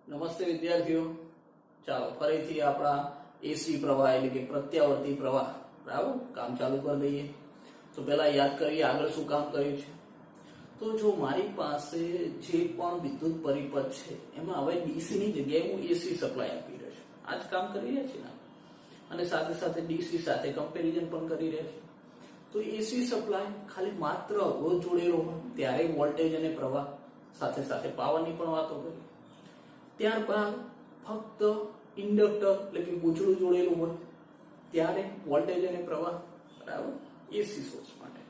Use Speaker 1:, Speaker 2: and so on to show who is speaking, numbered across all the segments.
Speaker 1: નમસ્તે વિદ્યાર્થીઓ, ચાલો ફરીથી આપણા એસી પ્રવાહ એટલે કે પ્રત્યાવર્તી પ્રવાહ બરાબર કામ ચાલુ કરી દઈએ. તો પહેલા યાદ કરીએ આગળ શું કામ કર્યું છે. તો જો મારી પાસે જે પણ વિદ્યુત પરિપથ છે એમાં હવે ડીસી ની જગ્યાએ હું એસી સપ્લાય આપી રહ્યો છું. આ જ કામ કરી રહ્યા છીએ ને, અને સાથે સાથે ડીસી સાથે કમ્પેરિઝન પણ કરી રહ્યા છીએ. તો એસી સપ્લાય ખાલી માત્ર અવરોધ જોડેલો હોય ત્યારે વોલ્ટેજ અને પ્રવાહ સાથે સાથે પાવરની પણ વાતો કરી. ત્યારબાદ ફક્ત ઇન્ડક્ટર એટલે કે પૂંછડું જોડેલું હોય ત્યારે વોલ્ટેજ અને પ્રવાહ બરાબર એસી સોર્સ માટે.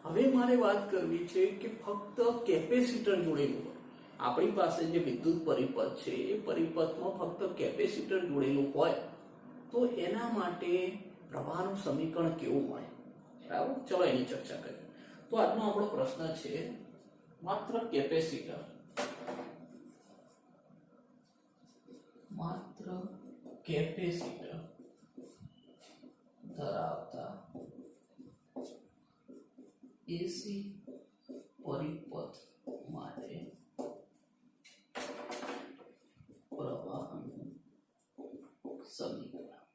Speaker 1: હવે મારે વાત કરવી છે કે ફક્ત કેપેસિટર જોડેલું હોય. આપણી પાસે જે વિદ્યુત પરિપથ છે એ પરિપથમાં ફક્ત કેપેસિટર જોડેલું હોય તો એના માટે પ્રવાહનું સમીકરણ કેવું મળે બરાબર. ચલો એની ચર્ચા કરીએ. તો આજનો આપણો પ્રશ્ન છે માત્ર કેપેસિટર ધરાવતા એસી પરિપથ માટે પ્રવાહનું સમીકરણ.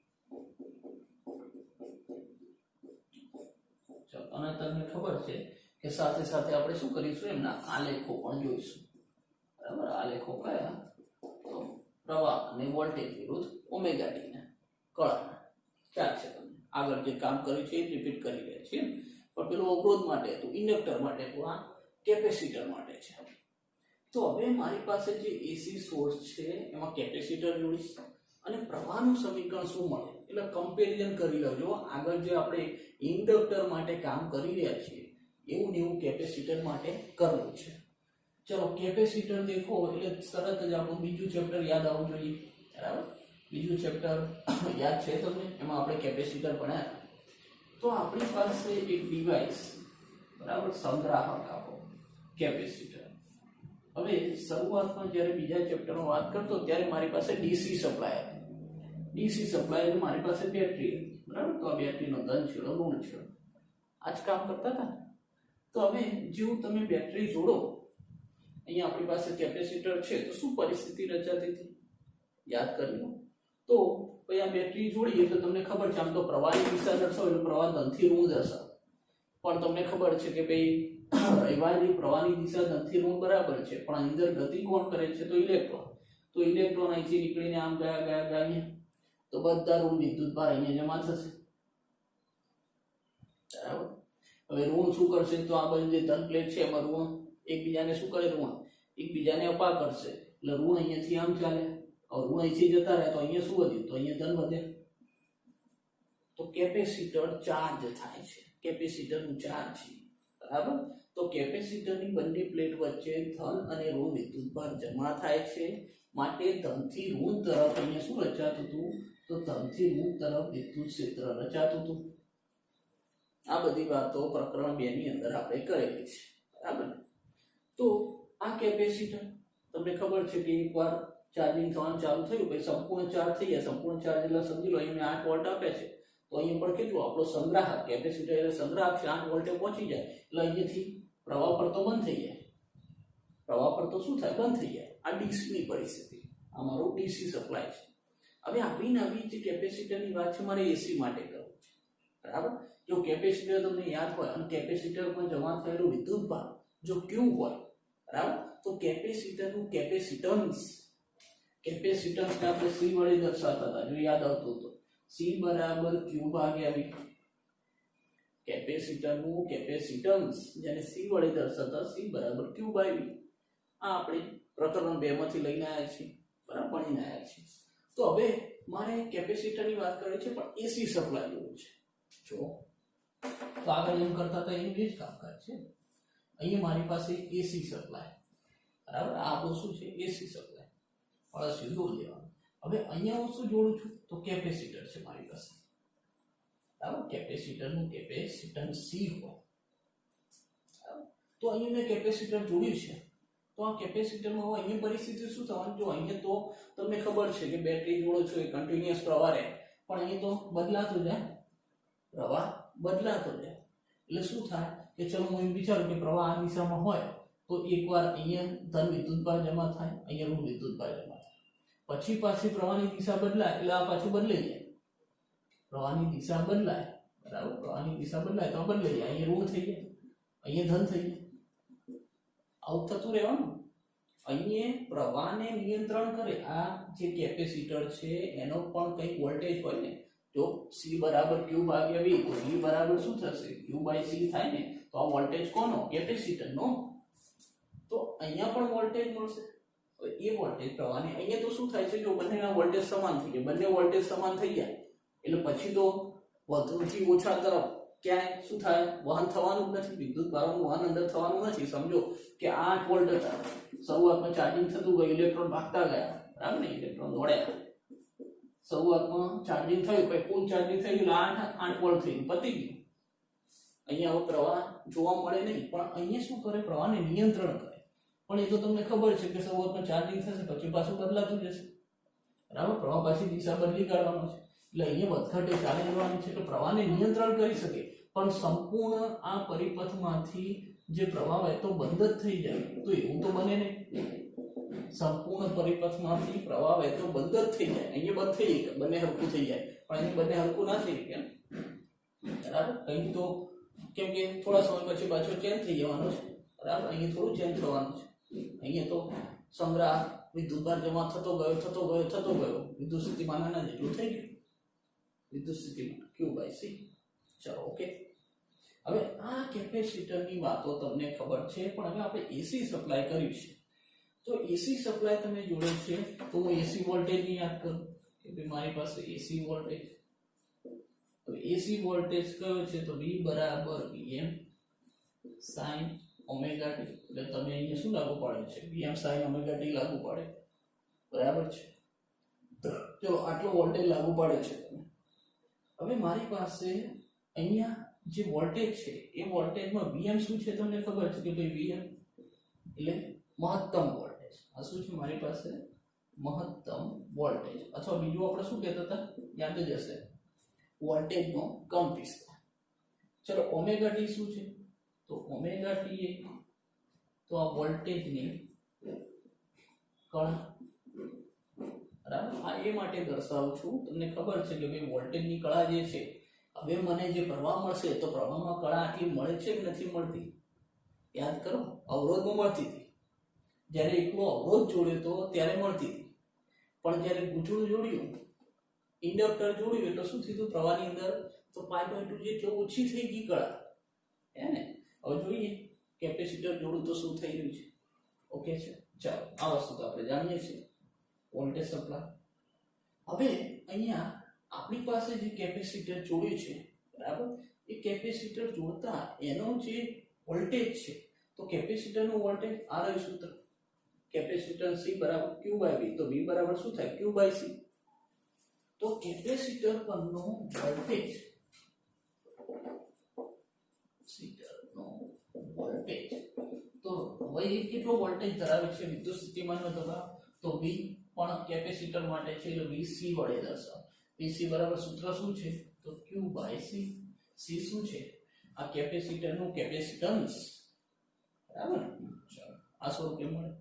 Speaker 1: અને તમને ખબર છે કે સાથે સાથે આપણે શું કરીશું, એમના આલેખો પણ જોઈશું બરાબર. આલેખો કયા? તો પ્રવાહ અને વોલ્ટેજ વિરુદ્ધ ઓમેગા ટી ના કળાના. ખ્યાલ છે તમને? આગળ જે કામ કર્યું છે એ રિપીટ કરી રહ્યા છીએ. પણ પેલું અવરોધ માટે હતું, ઇન્ડક્ટર માટે હતું, આ કેપેસિટર માટે છે. તો હવે મારી પાસે જે એસી સોર્સ છે એમાં કેપેસિટર જોડીશ અને પ્રવાહનું સમીકરણ શું મળે એટલે કમ્પેરિઝન કરી લેજો. આગળ જે આપણે ઇન્ડક્ટર માટે કામ કરી રહ્યા છીએ એવું ને એવું કેપેસિટર માટે કરવું છે. ચલો કેપેસિટર દેખો એટલે તરત જ આપણું બીજું ચેપ્ટર યાદ આવવું જોઈએ બરાબર. બીજું ચેપ્ટર યાદ છે તમને? એમાં આપણે કેપેસિટર ભણ્યા. તો આપણી પાસે એક ડિવાઇસ બરાબર, સંગ્રાહક આપો કેપેસિટર. હવે શરૂઆતમાં જ્યારે બીજા ચેપ્ટરમાં વાત કરતો ત્યારે મારી પાસે ડીસી સપ્લાય હતી. ડીસી સપ્લાય એટલે મારી પાસે બેટરી હતી બરાબર. તો આ બેટરીનો ધન છેડો ઋણ છેડો આ જ કામ કરતા હતા. તો હવે જેવું તમે બેટરી જોડો, અહીંયા આપણી પાસે કેપેસિટર છે તો શું પરિસ્થિતિ રચાતી હતી યાદ કરી લો. તો ભાઈ આ બેટરી જોડીએ તો તમને ખબર છે આમ તો પ્રવાહની દિશા દર્શાવો એટલે પ્રવાહ ધનથી ઋણ દર્શાવો. પણ તમને ખબર છે કે ભાઈ રવિવારની પ્રવાહની દિશા ધનથી ઋણ બરાબર છે, પણ અંદર ગતિ કોણ કરે છે? તો ઇલેક્ટ્રોન. તો ઇલેક્ટ્રોન અહીંથી નીકળીને આમ ગયા અહીંયા, તો બધા ઋણ વિદ્યુત ભાર અહીંયા જમા થશે બરાબર. હવે ઋણ શું કરશે? તો આ બધી જે ધન પ્લેટ છે એમાં ઋણ એકબીજાને શું કરે? ઋણ એકબીજાને અપા કરશે એટલે ઋણ અહીંયાથી આમ ચાલે. ઋણ અહીંથી જતા રહે તો અહીંયા શું વધ્યું? તો અહીંયા ધન વધે. તો કેપેસિટર ચાર્જ થાય છે, કેપેસિટરનું ચાર્જ છે બરાબર. તો કેપેસિટરની બંને પ્લેટ વચ્ચે ધન અને ઋણ વિદ્યુતભાર જમા થાય છે. માટે ધનથી ઋણ તરફ અહીંયા શું રચાતું હતું? તો ધનથી ઋણ તરફ વિદ્યુત ક્ષેત્ર રચાતું હતું. આ બધી વાતો પ્રકરણ 2 ની અંદર આપણે કરેલી છે બરાબર. તો આ કેપેસિટર તમને ખબર છે કે એકવાર ચાર્જિંગ થવાનું ચાલુ થયું પછી સંપૂર્ણ ચાર્જ થઈ જાય. સંપૂર્ણ ચાર્જ એટલે સમજી લો અહીંયા 8 વોલ્ટ આપે છે તો અહીંયા પણ કેટલું આપણો સંગ્રાહક કેપેસિટર એટલે સંગ્રાહક છે 8 વોલ્ટે પહોંચી જાય એટલે અહીંયાથી પ્રવાહ પર તો બંધ થઈ જાય. પ્રવાહ પર તો શું થાય? બંધ થઈ જાય. આ ડીસી ની પરિસ્થિતિ, આ મારો ડીસી સપ્લાય છે. હવે આવી નવી જે કેપેસિટરની વાત છે મારે એસી માટે કરવું છે બરાબર. જો કેપેસિટર તમને યાદ હોય અને કેપેસિટરમાં જમા થયેલું વિદ્યુત ભાર જો ક્યુ હોય બરાબર, તો કેપેસિટરનું કેપેસિટન્સ આપણે સી વડે દર્શાવતા હતા જો યાદ આવતું તો સી બરાબર ક્યુ ભાગ્યા વી. કેપેસિટરનું કેપેસિટન્સ જેને સી વડે દર્શાવતા સી બરાબર ક્યુ બાય વી. આ આપણે પ્રકરણ 2 માંથી લઈને આવ્યા છીએ બરાબર, ભણીને આવ્યા છીએ. તો હવે મારે કેપેસિટરની વાત કરવી છે પણ એસી સપ્લાય લેવું છે. જો તો આગળ એમ કરતા હતા એનું એ જ કામકાજ છે. અહીંયા મારી પાસે એસી સપ્લાય બરાબર. આ આપણું શું છે? AC supply. અળસિયું દૂર લેવાનું. હવે અહીંયા હું શું જોડું છું? તો કેપેસિટર છે મારી પાસે બરાબર. કેપેસિટરનું કેપેસિટન્સ સી હોય બરાબર. તો અહીંયા મેં કેપેસિટર જોડ્યું છે. તો આ કેપેસિટરમાં હવે અહીંયા પરિસ્થિતિ શું થવાની? જો અહીંયા તો તમને ખબર છે કે બેટરી જોડો છો એ કન્ટિન્યુઅસ પ્રવાહ રહે, પણ અહીંયા તો બદલાતો જાય, પ્રવાહ બદલાતો જાય. એટલે શું થાય કે ચલો હું એમ વિચારું કે પ્રવાહ આ દિશામાં હોય તો એકવાર અહીંયા ધન વિદ્યુતભાર જમા થાય, અહીંયા ઋણ વિદ્યુતભાર જમા થાય. પછી પાછી પ્રવાહની દિશા બદલાય એટલે આ પાછું બદલાઈ જાય, પ્રવાહની દિશા બદલાય, બરાબર, પ્રવાહની દિશા બદલાય તો આ બદલાઈ જાય, અહીંયા ઋણ થઈ જાય, અહીંયા ધન થઈ જાય, આવું થતું રહેવાનું. અહીંયા પ્રવાહને નિયંત્રણ કરે આ જે કેપેસિટર છે એનો પણ કંઈક વોલ્ટેજ હોય ને, જો C બરાબર Q ભાગ્યા V તો V બરાબર શું થશે, Q બાય C થાય ને, તો આ વોલ્ટેજ કોનો, કેપેસિટરનો, તો અહીંયા પણ વોલ્ટેજ મળશે. એ વોલ્ટેજ પ્રવાહને અહીંયા તો શું થાય છે, જો બંનેના વોલ્ટેજ સમાન થઈ જાય, બંને વોલ્ટેજ સમાન થઈ જાય એટલે પછી તો વધુથી ઓછા તરફ ક્યાંય શું થાય, વહન થવાનું જ નથી, વિદ્યુત ભારનું વહન અંદર થવાનું નથી. સમજો કે 8 વોલ્ટ હતા, શરૂઆતમાં ચાર્જિંગ થતું ગયું, ઇલેક્ટ્રોન ભાગતા ગયા, બરાબર ને, ઇલેક્ટ્રોન દોડ્યા, શરૂઆતમાં ચાર્જિંગ થયું, પછી કુલ ચાર્જિંગ થઈ ગયું 8 વોલ્ટ થઈ ગયું, પતી ગયું. અહીંયા હવે પ્રવાહ જોવા મળે નહીં, પણ અહીંયા શું કરે, પ્રવાહને નિયંત્રણ કરે. પણ એ તો તમને ખબર છે કે શરૂઆતમાં ચાર્જિંગ થશે પછી પાછું બદલાતું જશે, બરાબર, પ્રવાહ પાછી દિશા બદલી કાઢવાનો છે. એટલે અહીંયા વધઘટે ચાલી જવાનું છે, એટલે પ્રવાહને નિયંત્રણ કરી શકે, પણ સંપૂર્ણ આ પરિપથમાંથી જે પ્રવાહ વહેતો બંધ જ થઈ જાય તો એવું તો બને નહીં. સંપૂર્ણ પરિપથમાંથી પ્રવાહ વહેતો બંધ જ થઈ જાય, અહીંયા બંધ થઈ જાય, બંને હરખું થઈ જાય, પણ અહીં બંને હરખું ના થઈ કેમ, બરાબર, અહીં તો કેમ કે થોડા સમય પછી પાછો ચેન્જ થઈ જવાનો છે, બરાબર, અહીં થોડું ચેન્જ થવાનું છે. અહીંયા તો સંગ્રહ વિદ્યુતભાર જમા થતો ગયો, વિદ્યુત સ્થિતિમાન નાના જેટલું થઈ ગયું, વિદ્યુત સ્થિતિમાન Q/C. ચલો ઓકે, હવે આ કેપેસિટરની વાતો તમને ખબર છે, પણ હવે આપણે એસી સપ્લાય કર્યું છે, તો એસી સપ્લાય તમે જોડે છે તો હું એસી વોલ્ટેજની યાદ કરું કે ભાઈ મારી પાસે એસી વોલ્ટેજ, તો એસી વોલ્ટેજ કયો છે, તો V બરાબર Vm sin ઓમેગા t, એટલે તમે અહીંયા શું લાગુ પાડે છે, Vm sin ઓમેગા t લાગુ પાડે, બરાબર છે. ચલો આટલો વોલ્ટેજ લાગુ પાડે છે તમે. હવે મારી પાસે અહીંયા જે વોલ્ટેજ છે એ વોલ્ટેજમાં Vm શું છે તમને ખબર છે કે ભાઈ Vm એટલે મહત્તમ વોલ્ટેજ. આ શું છે મારી પાસે, મહત્તમ વોલ્ટેજ, અથવા બીજું આપણે શું કહેતા હતા, યાદ જ હશે, વોલ્ટેજનો કંપ વિસ્તાર. ચલો ઓમેગા t શું છે, તો ઓમેગા t એ તો આ વોલ્ટેજની કળા, બરાબર, આ એ માટે દર્શાવું છું, તમને ખબર છે કે ભાઈ વોલ્ટેજની કળા જે છે, હવે મને જે પ્રવાહ મળશે તો પ્રવાહમાં કળા આટલી મળે છે કે નથી મળતી, યાદ કરો, અવરોધમાં મળતી હતી, જ્યારે એકલો અવરોધ જોડ્યો તો ત્યારે મળતી હતી, પણ જ્યારે ગૂંચળું જોડ્યું, ઇન્ડક્ટર જોડ્યું એટલે શું થયું, પ્રવાહની અંદર તો π/2 જેટલો ઓછી થઈ ગઈ કળા, હે ને. હવે જોઈએ કેપેસિટર જોડું તો શું થઈ રહ્યું છે, ઓકે છે. ચાલો આ વસ્તુ તો આપણે જાણીએ છીએ, વોલ્ટેજ સપ્લાય. હવે અહીંયા આપણી પાસે જે કેપેસિટર જોડ્યું છે, બરાબર, એ કેપેસિટર જોડતા એનો જે વોલ્ટેજ છે, તો કેપેસિટરનું વોલ્ટેજ આ રહ્યું સૂત્ર, કેપેસિટર C બરાબર Q/V, તો V બરાબર શું થાય, Q/C. તો કેપેસિટર પરનો વોલ્ટેજ, કેપેસિટરનો વોલ્ટેજ, તો હવે એ કેટલો વોલ્ટેજ ધરાવે છે વિદ્યુત સ્થિતિમાનનો તફાવત, તો V પણ કેપેસિટર માટે છે એટલે VC વડે દર્શાવો. VC બરાબર સૂત્ર શું છે, તો Q/C. C શું છે, આ કેપેસિટરનું કેપેસિટન્સ, બરાબર. ચાલો આ સ્વરૂપે મળે.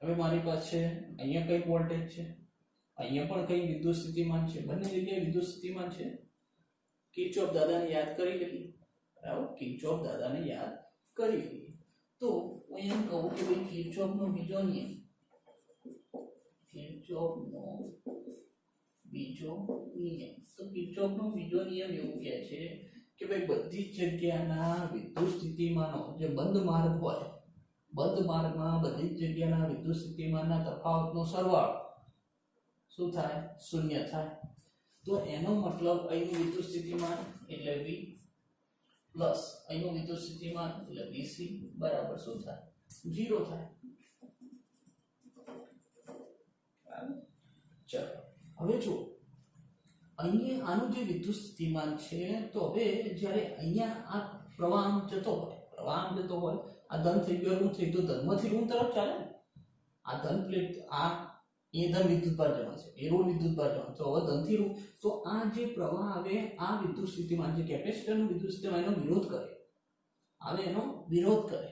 Speaker 1: હવે મારી પાસે અહીંયા કઈ વોલ્ટેજ છે, અહીંયા પણ કઈ વિદ્યુત સ્થિતિમાન છે, બંને જગ્યાએ વિદ્યુત સ્થિતિમાન છે. કિર્ચોફ દાદાને યાદ કરી લઈએ, બરાબર, કિર્ચોફ દાદાને યાદ કરી લઈએ. તો હું એમ કહું કે ભાઈ કિર્ચોફનો બીજો નિયમ, કિર્ચોફનો બીજો નિયમ, તો કિર્ચોફનો બીજો નિયમ એવું કહે છે કે ભાઈ બધી જ જગ્યાના વિદ્યુત સ્થિતિમાનો જે બંધ માર્ગ હોય, બંધ માર્ગમાં બધી જ જગ્યાના વિદ્યુત સ્થિતિમાનના તફાવતનો સરવાળો શું થાય, શૂન્ય થાય. તો એનો મતલબ અહીંનું વિદ્યુત સ્થિતિમાન એટલે V પ્લસ અહીંનું વિદ્યુત સ્થિતિમાન એટલે VC બરાબર શું થાય, 0 થાય. ચાલો હવે જો અહીંયા આનું જે વિદ્યુત સ્થિતિમાન છે, તો હવે જ્યારે અહીંયા આ પ્રવાહ જતો હોય, આ ધન થઈ ગયો, ઋણ થઈ, તો ધનમાંથી ઋણ તરફ ચાલે ને, આ ધન પ્લેટ, આ એ ધન વિદ્યુતભાર જમા છે, એ ઋણ વિદ્યુતભાર જમા, તો હવે ધનથી ઋણ, તો આ જે પ્રવાહ આવે આ વિદ્યુત સ્થિતિમાન જે કેપેસિટરનું વિદ્યુત સ્થિતિમાન એનો વિરોધ કરે, આવે એનો વિરોધ કરે,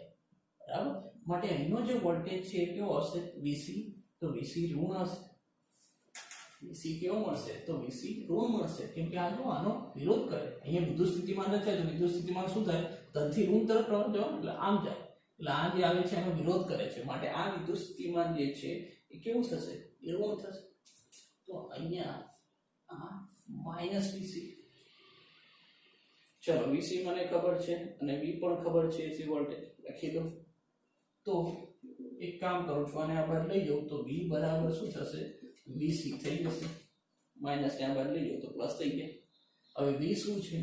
Speaker 1: બરાબર. માટે અહીંનો જે વોલ્ટેજ છે એ કેવો હશે, VC તો વીસી ઋણ હશે, વીસી કેવો મળશે? તો વીસી ઋણ મળશે, કેમ કે આનો વિરોધ કરે. અહીંયા વિદ્યુત સ્થિતિમાન છે તો વિદ્યુત સ્થિતિમાન શું થાય? ધનથી ઋણ તરફ પ્રવાહ જવાનું, એટલે આમ જાય, એટલે આ જે આવે છે એનો વિરોધ કરે છે, માટે આ વિદ્યુત સ્થિતિમાન જે છે એ કેવું થશે? એ ઋણ થશે. તો અહીંયા આ માઈનસ વીસી. ચલો વીસી મને ખબર છે અને વી પણ ખબર છે, એસી વોલ્ટેજ લખી દો. તો એક કામ કરું છું, આને આ બાર લઈ જાઉં તો વી બરાબર શું થશે? વીસી થઈ જશે, માઈનસ ને આ બાર લઈ જાઉં તો પ્લસ થઈ ગયા. હવે વી શું છે?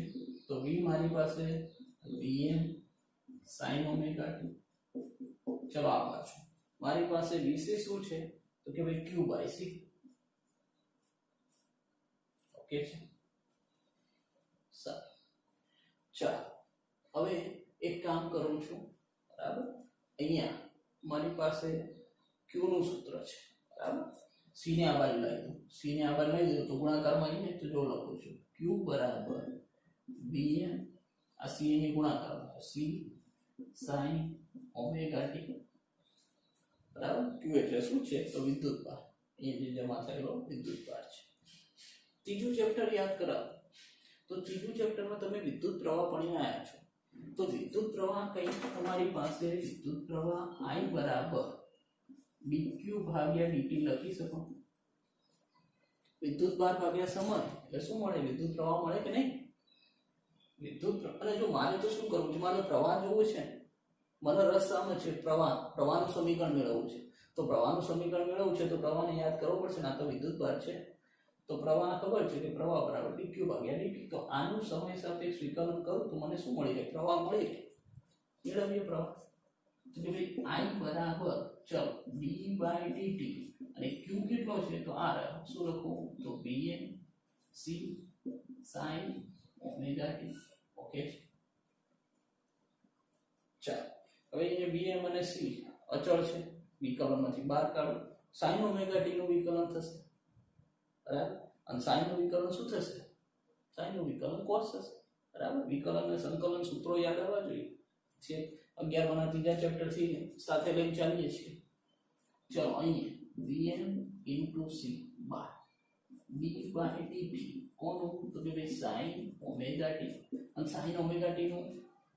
Speaker 1: તો વી મારી પાસે Vm sin ઓમેગા t. ચલો આ બાજુ મારી પાસે વીસી શું છે? તો કે ભાઈ q બાય c. ઓકે છે, સારું. ચાલો હવે એક કામ કરું છું, બરાબર. અહીંયા મારી પાસે q નું સૂત્ર છે, બરાબર. c ને આ બાજુ લઈ દઉં, c ને આ બાજુ લઈ દઉં તો ગુણાકારમાં અહીંયા તો જો લખું છું q બરાબર Vm, આ c ની ગુણાકારમાં c sin ઓમેગા t, બરાબર. q એટલે શું છે? તો વિદ્યુતભાર, અહીંયા જે જમા થયેલો વિદ્યુતભાર છે. ત્રીજું ચેપ્ટર યાદ કરાવો તો ત્રીજું ચેપ્ટરમાં તમે વિદ્યુત પ્રવાહ ભણી આવ્યા છો. તો વિદ્યુત પ્રવાહ કઈ? તમારી પાસે વિદ્યુત પ્રવાહ I બરાબર dq ભાગ્યા dt લખી શકો. વિદ્યુત ભાર ભાગ્યા સમય એટલે શું મળે? વિદ્યુત પ્રવાહ મળે કે નહીં? વિદ્યુત અને જો મારે તો શું કરવું છે? મારે પ્રવાહ જોવું છે, મને રસ સામે છે પ્રવાહનું સમીકરણ મેળવવું છે. તો પ્રવાહનું સમીકરણ મેળવવું છે તો પ્રવાહને યાદ કરવો પડશે ને, આ તો વિદ્યુત ભાર છે. તો પ્રવાહ ખબર છે કે પ્રવાહ બરાબર dq ભાગ્યા dt. તો આનું સમય સાપેક્ષ વિકલન કરું તો મને શું મળી જાય? પ્રવાહ મળી જાય. મેળવીએ પ્રવાહ. તો કે ભાઈ I બરાબર ચલો d બાય dt અને q કેટલો છે? તો આ રહ્યો. શું લખું? તો Vm c sin omega t. Okay, ચાલો હવે અહીંયા Vm અને c અચળ છે, વિકલનમાંથી બહાર કાઢો. sin ઓમેગા t નું વિકલન થશે, બરાબર. અને sin નું વિકલન શું થશે? sin નું વિકલન cos થશે, બરાબર. વિકલન અને સંકલન સૂત્રો યાદ આવવા જોઈએ છે. 11 ના ત્રીજા ચેપ્ટર થી સાથે લઈને ચાલીએ છીએ. ચલો અહીંયા Vm c બાર d બાય dt કોનું? તો કે ભાઈ sin ઓમેગા t, અને sin ઓમેગા t નું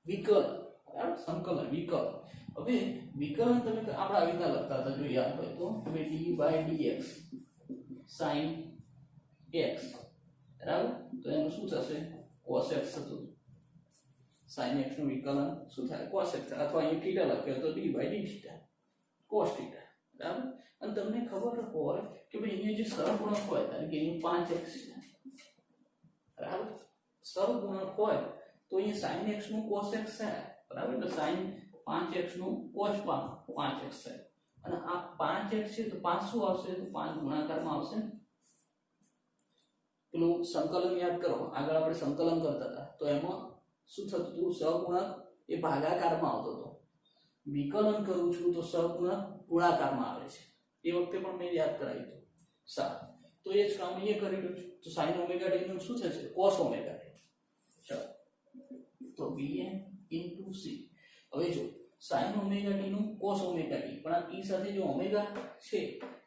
Speaker 1: વિકલન, બરાબર. સંકલન વિકલન. હવે વિકલન તમે આપણા આવી રીતના લખતા હતા, જો યાદ હોય તો કે d by dx sin x, બરાબર. તો એનું શું થશે? cos x થતું. sin x નું વિકલન શું થાય? cos x. અથવા અહીં θ લખ્યો તો d બાય d θ cos θ, બરાબર. અને તમને ખબર હોય કે ભાઈ અહીંયા જે સહગુણક હોય, કારણ કે અહીં 5x છે, બરાબર. સહગુણક હોય તો અહીં sin x નું cos x થાય, બરાબર. એટલે sin 5x નું cos 5x થાય. અને આ 5x છે તો 5 શું આવશે? તો 5 ગુણાકારમાં આવશે. પેલું સંકલન યાદ કરો, આગળ આપણે સંકલન કરતા હતા તો એમાં શું થતું હતું? સહગુણક એ ભાગાકારમાં આવતો હતો. વિકલન કરું છું તો સહગુણક ગુણાકારમાં આવે છે. એ વખતે પણ મેં યાદ કરાવ્યું હતું. સારું, તો એ જ કામ અહીંયા કરી રહ્યો છું. તો sin ઓમેગા t નું શું થશે? cos omega t. ચાલો તો Vm c. હવે જો sin ઓમેગા t નું cos ઓમેગા t, પણ આ t સાથે જો ઓમેગા છે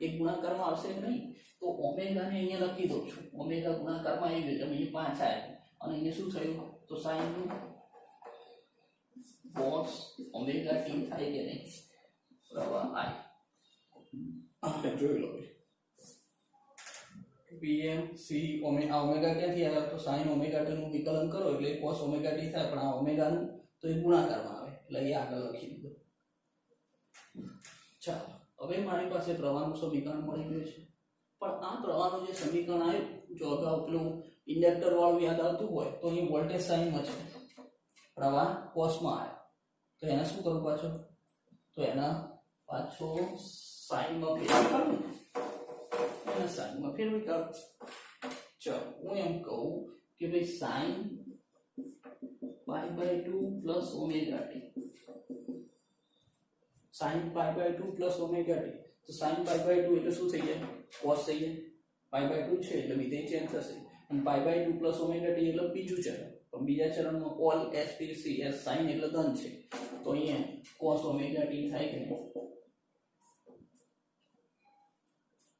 Speaker 1: એ ગુણાકારમાં આવશે કે નહીં? તો ઓમેગા ને અહીંયા લખી દઉં છું. ઓમેગા ગુણાકારમાં આવી ગયો, અહીંયા 5 આવ્યા અને અહીંયા શું થયું? તો sin નું cos ઓમેગા t થાય કે નહીં? પ્રવાહ I જોઈ લો. Vm c ઓમેગા ક્યાંથી આવ્યા? તો sin ઓમેગા t નું વિકલન કરો એટલે cos ઓમેગા t થાય, પણ આ ઓમેગા નું તો એ ગુણાકારમાં આવે એટલે એ આગળ લખી દીધું. ચાલો હવે મારી પાસે પ્રવાહનું સમીકરણ મળી ગયું છે. પણ આ પ્રવાહનું જે સમીકરણ આવ્યું, જો અગાઉ પેલું ઇન્ડક્ટર વાળું યાદ આવતું હોય તો અહીં વોલ્ટેજ સાઇનમાં છે, પ્રવાહ કોસમાં આવે, તો એને શું કરવું પાછું? તો એના પાછો સાઇનમાં ફેરવી કાઢું ને, એને સાઇનમાં ફેરવી કાઢું. ચલો હું એમ કહું કે ભાઈ sin π/2 plus omega t, sin π/2 plus omega t. તો sin π/2 એટલે શું થઈ જાય? cos થઈ જાય. π/2 છે એટલે વિધેય ચેન્જ થશે, અને π/2 પ્લસ ઓમેગા t એટલે બીજું ચરણ. પણ બીજા ચરણમાં col s t c s sin એટલે ધન છે, તો અહીંયા cos ઓમેગા t થાય કે નહીં?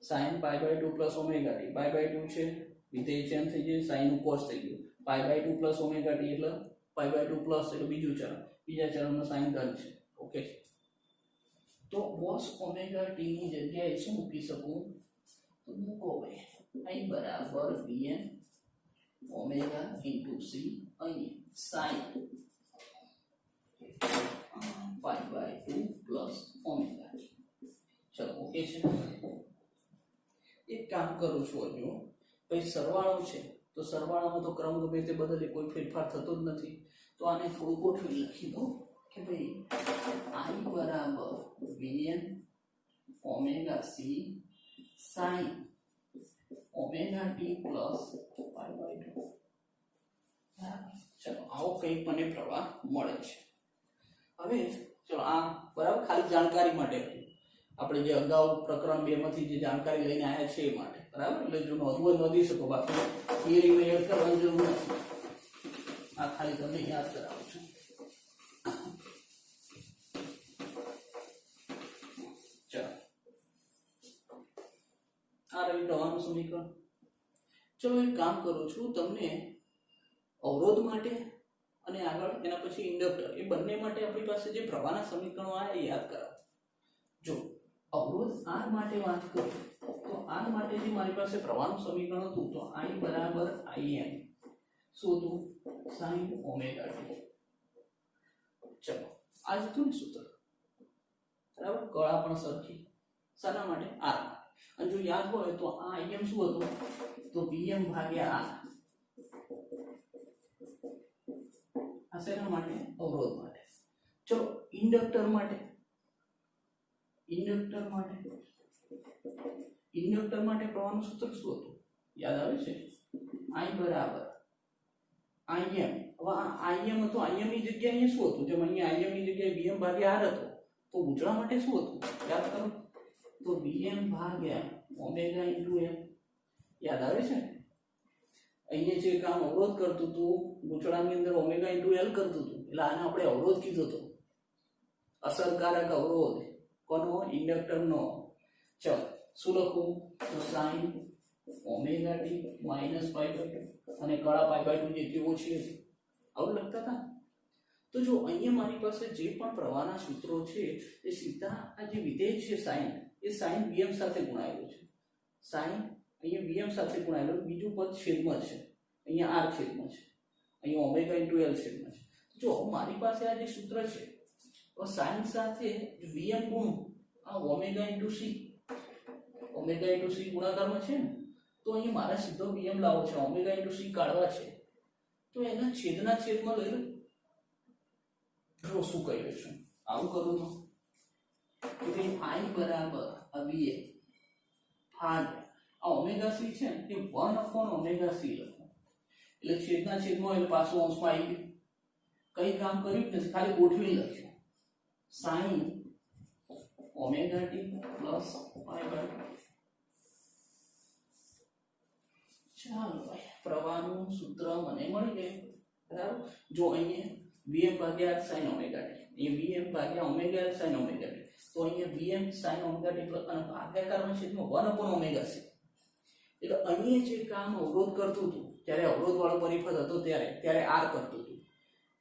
Speaker 1: sin pi by 2 plus omega t pi by 2 છે વિધેય ચેન્જ થઈ જાય sin નું cos થઈ ગયું pi by 2 plus omega t એટલે પાઈ બાય 2 પ્લસ એટલે બીજું ચરણ બીજા ચરણમાં sin ધન છે ઓકે તો cos ઓમેગા ટી ની જગ્યાએ શું મૂકી શકું તો મૂકો ભાઈ i બરાબર vn ઓમેગા ઇન્ટુ c અહીં sin pi by 2 plus omega t ચલો ઓકે છે એક કામ કરું છું હજુ ભાઈ સરવાળો છે તો સરવાળામાં તો ક્રમ ગમે તે બદલે કોઈ ફેરફાર થતો જ નથી તો આને થોડું ગોઠવી લખી દો કે ભાઈ i બરાબર vn omega c sin omega t plus pi by 2 ચલો આવો કંઈક મને પ્રવાહ મળે છે હવે ચલો આ બરાબર ખાલી જાણકારી માટે આપણે જે અગાઉ પ્રકરણ 2 માંથી જે જાણકારી લઈને આવ્યા છે એ માટે બરાબર એટલે જો નોંધવું નોંધી શકો બાકી થિયરીમાં યાદ કરવાની જરૂર નથી આ ખાલી તમને યાદ કરાવું છું ચલો આ રહ્યું પ્રવાહનું સમીકરણ ચલો એક કામ કરું છું તમને અવરોધ માટે અને આગળ એના પછી ઇન્ડક્ટર એ બંને માટે આપણી પાસે જે પ્રવાહના સમીકરણો આ યાદ કરાવો જો અવરોધ R માટે વાત કરું તો R માટે જે મારી પાસે પ્રવાહનું સમીકરણ હતું તો I બરાબર Im શું હતું sin ઓમેગા t ચલો આ જ હતું ને સૂત્ર બરાબર કળા પણ સરખી શાના માટે R માટે અને જો યાદ હોય તો આ Im શું હતું તો Vm ભાગ્યા R આ શેના માટે અવરોધ માટે ચલો ઇન્ડક્ટર માટે પ્રવાહનું સૂત્ર શું હતું યાદ આવે છે I બરાબર Im હવે આ Im હતો Im ની જગ્યાએ અહીં શું હતું જેમ અહીંયા Im ની જગ્યાએ Vm ભાગ્યા R હતો તો ઉજળા માટે શું હતું યાદ કરો તો Vm ભાગ્યા ઓમેગા ઇન્ટુ m યાદ આવે છે અહીંયા જે કામ અવરોધ કરતું હતું ગૂંચળાની અંદર ઓમેગા ઇન્ટુ l કરતું હતું એટલે આને આપણે અવરોધ કીધો હતો અસરકારક અવરોધ કોનો ઇન્ડક્ટરનો ચલો શું લખું તો sin omega t minus pi by 2 અને કળા પાઈ બાય 2 જેટલી ઓછી હતી આવું લખતા હતા તો જો અહીંયા મારી પાસે જે પણ પ્રવાહના સૂત્રો છે એ સીધા આ જે વિધેય છે sin એ sin Vm સાથે ગુણાયેલું છે sin અહીંયા Vm સાથે ગુણાયેલું બીજું પદ છેદમાં છે અહીંયા R છેદમાં છે અહીંયા ઓમેગા ઇન્ટુ l છેદમાં છે જો મારી પાસે આ જે સૂત્ર છે તો sin સાથે Vm ગુણ આ ઓમેગા ઇન્ટુ c ગુણાકારમાં છે ને તો અહીંયા મારે સીધો Vm લાવવો છે ઓમેગા ઇન્ટુ c કાઢવા છે તો એના છેદના છેદમાં લઈ લો જો શું કહી છું આવું કરું તો કે I બરાબર આ Vm ભાગ્યા આ ઓમેગા c છે ને એ 1 ઓમેગા c લખો એટલે છેદના છેદમાં એટલે પાછું અંશમાં આવી ગયું કઈ કામ કર્યું નથી ખાલી ગોઠવી લખ્યું sin omega t plus pi by 2 ચાલો ભાઈ પ્રવાહનું સૂત્ર મને મળી ગયું બરાબર જો અહીંયા Vm ભાગ્યા sin ઓમેગા t અહીંયા Vm ભાગ્યા ઓમેગા sin ઓમેગા t તો અહીંયા Vm sin omega t plus અને ભાગાકારમાં છેદમાં 1 ઓમેગા c એટલે અહીંયા જે કામ અવરોધ કરતું હતું ત્યારે અવરોધ વાળો પરિપથ હતો ત્યારે R કરતું હતું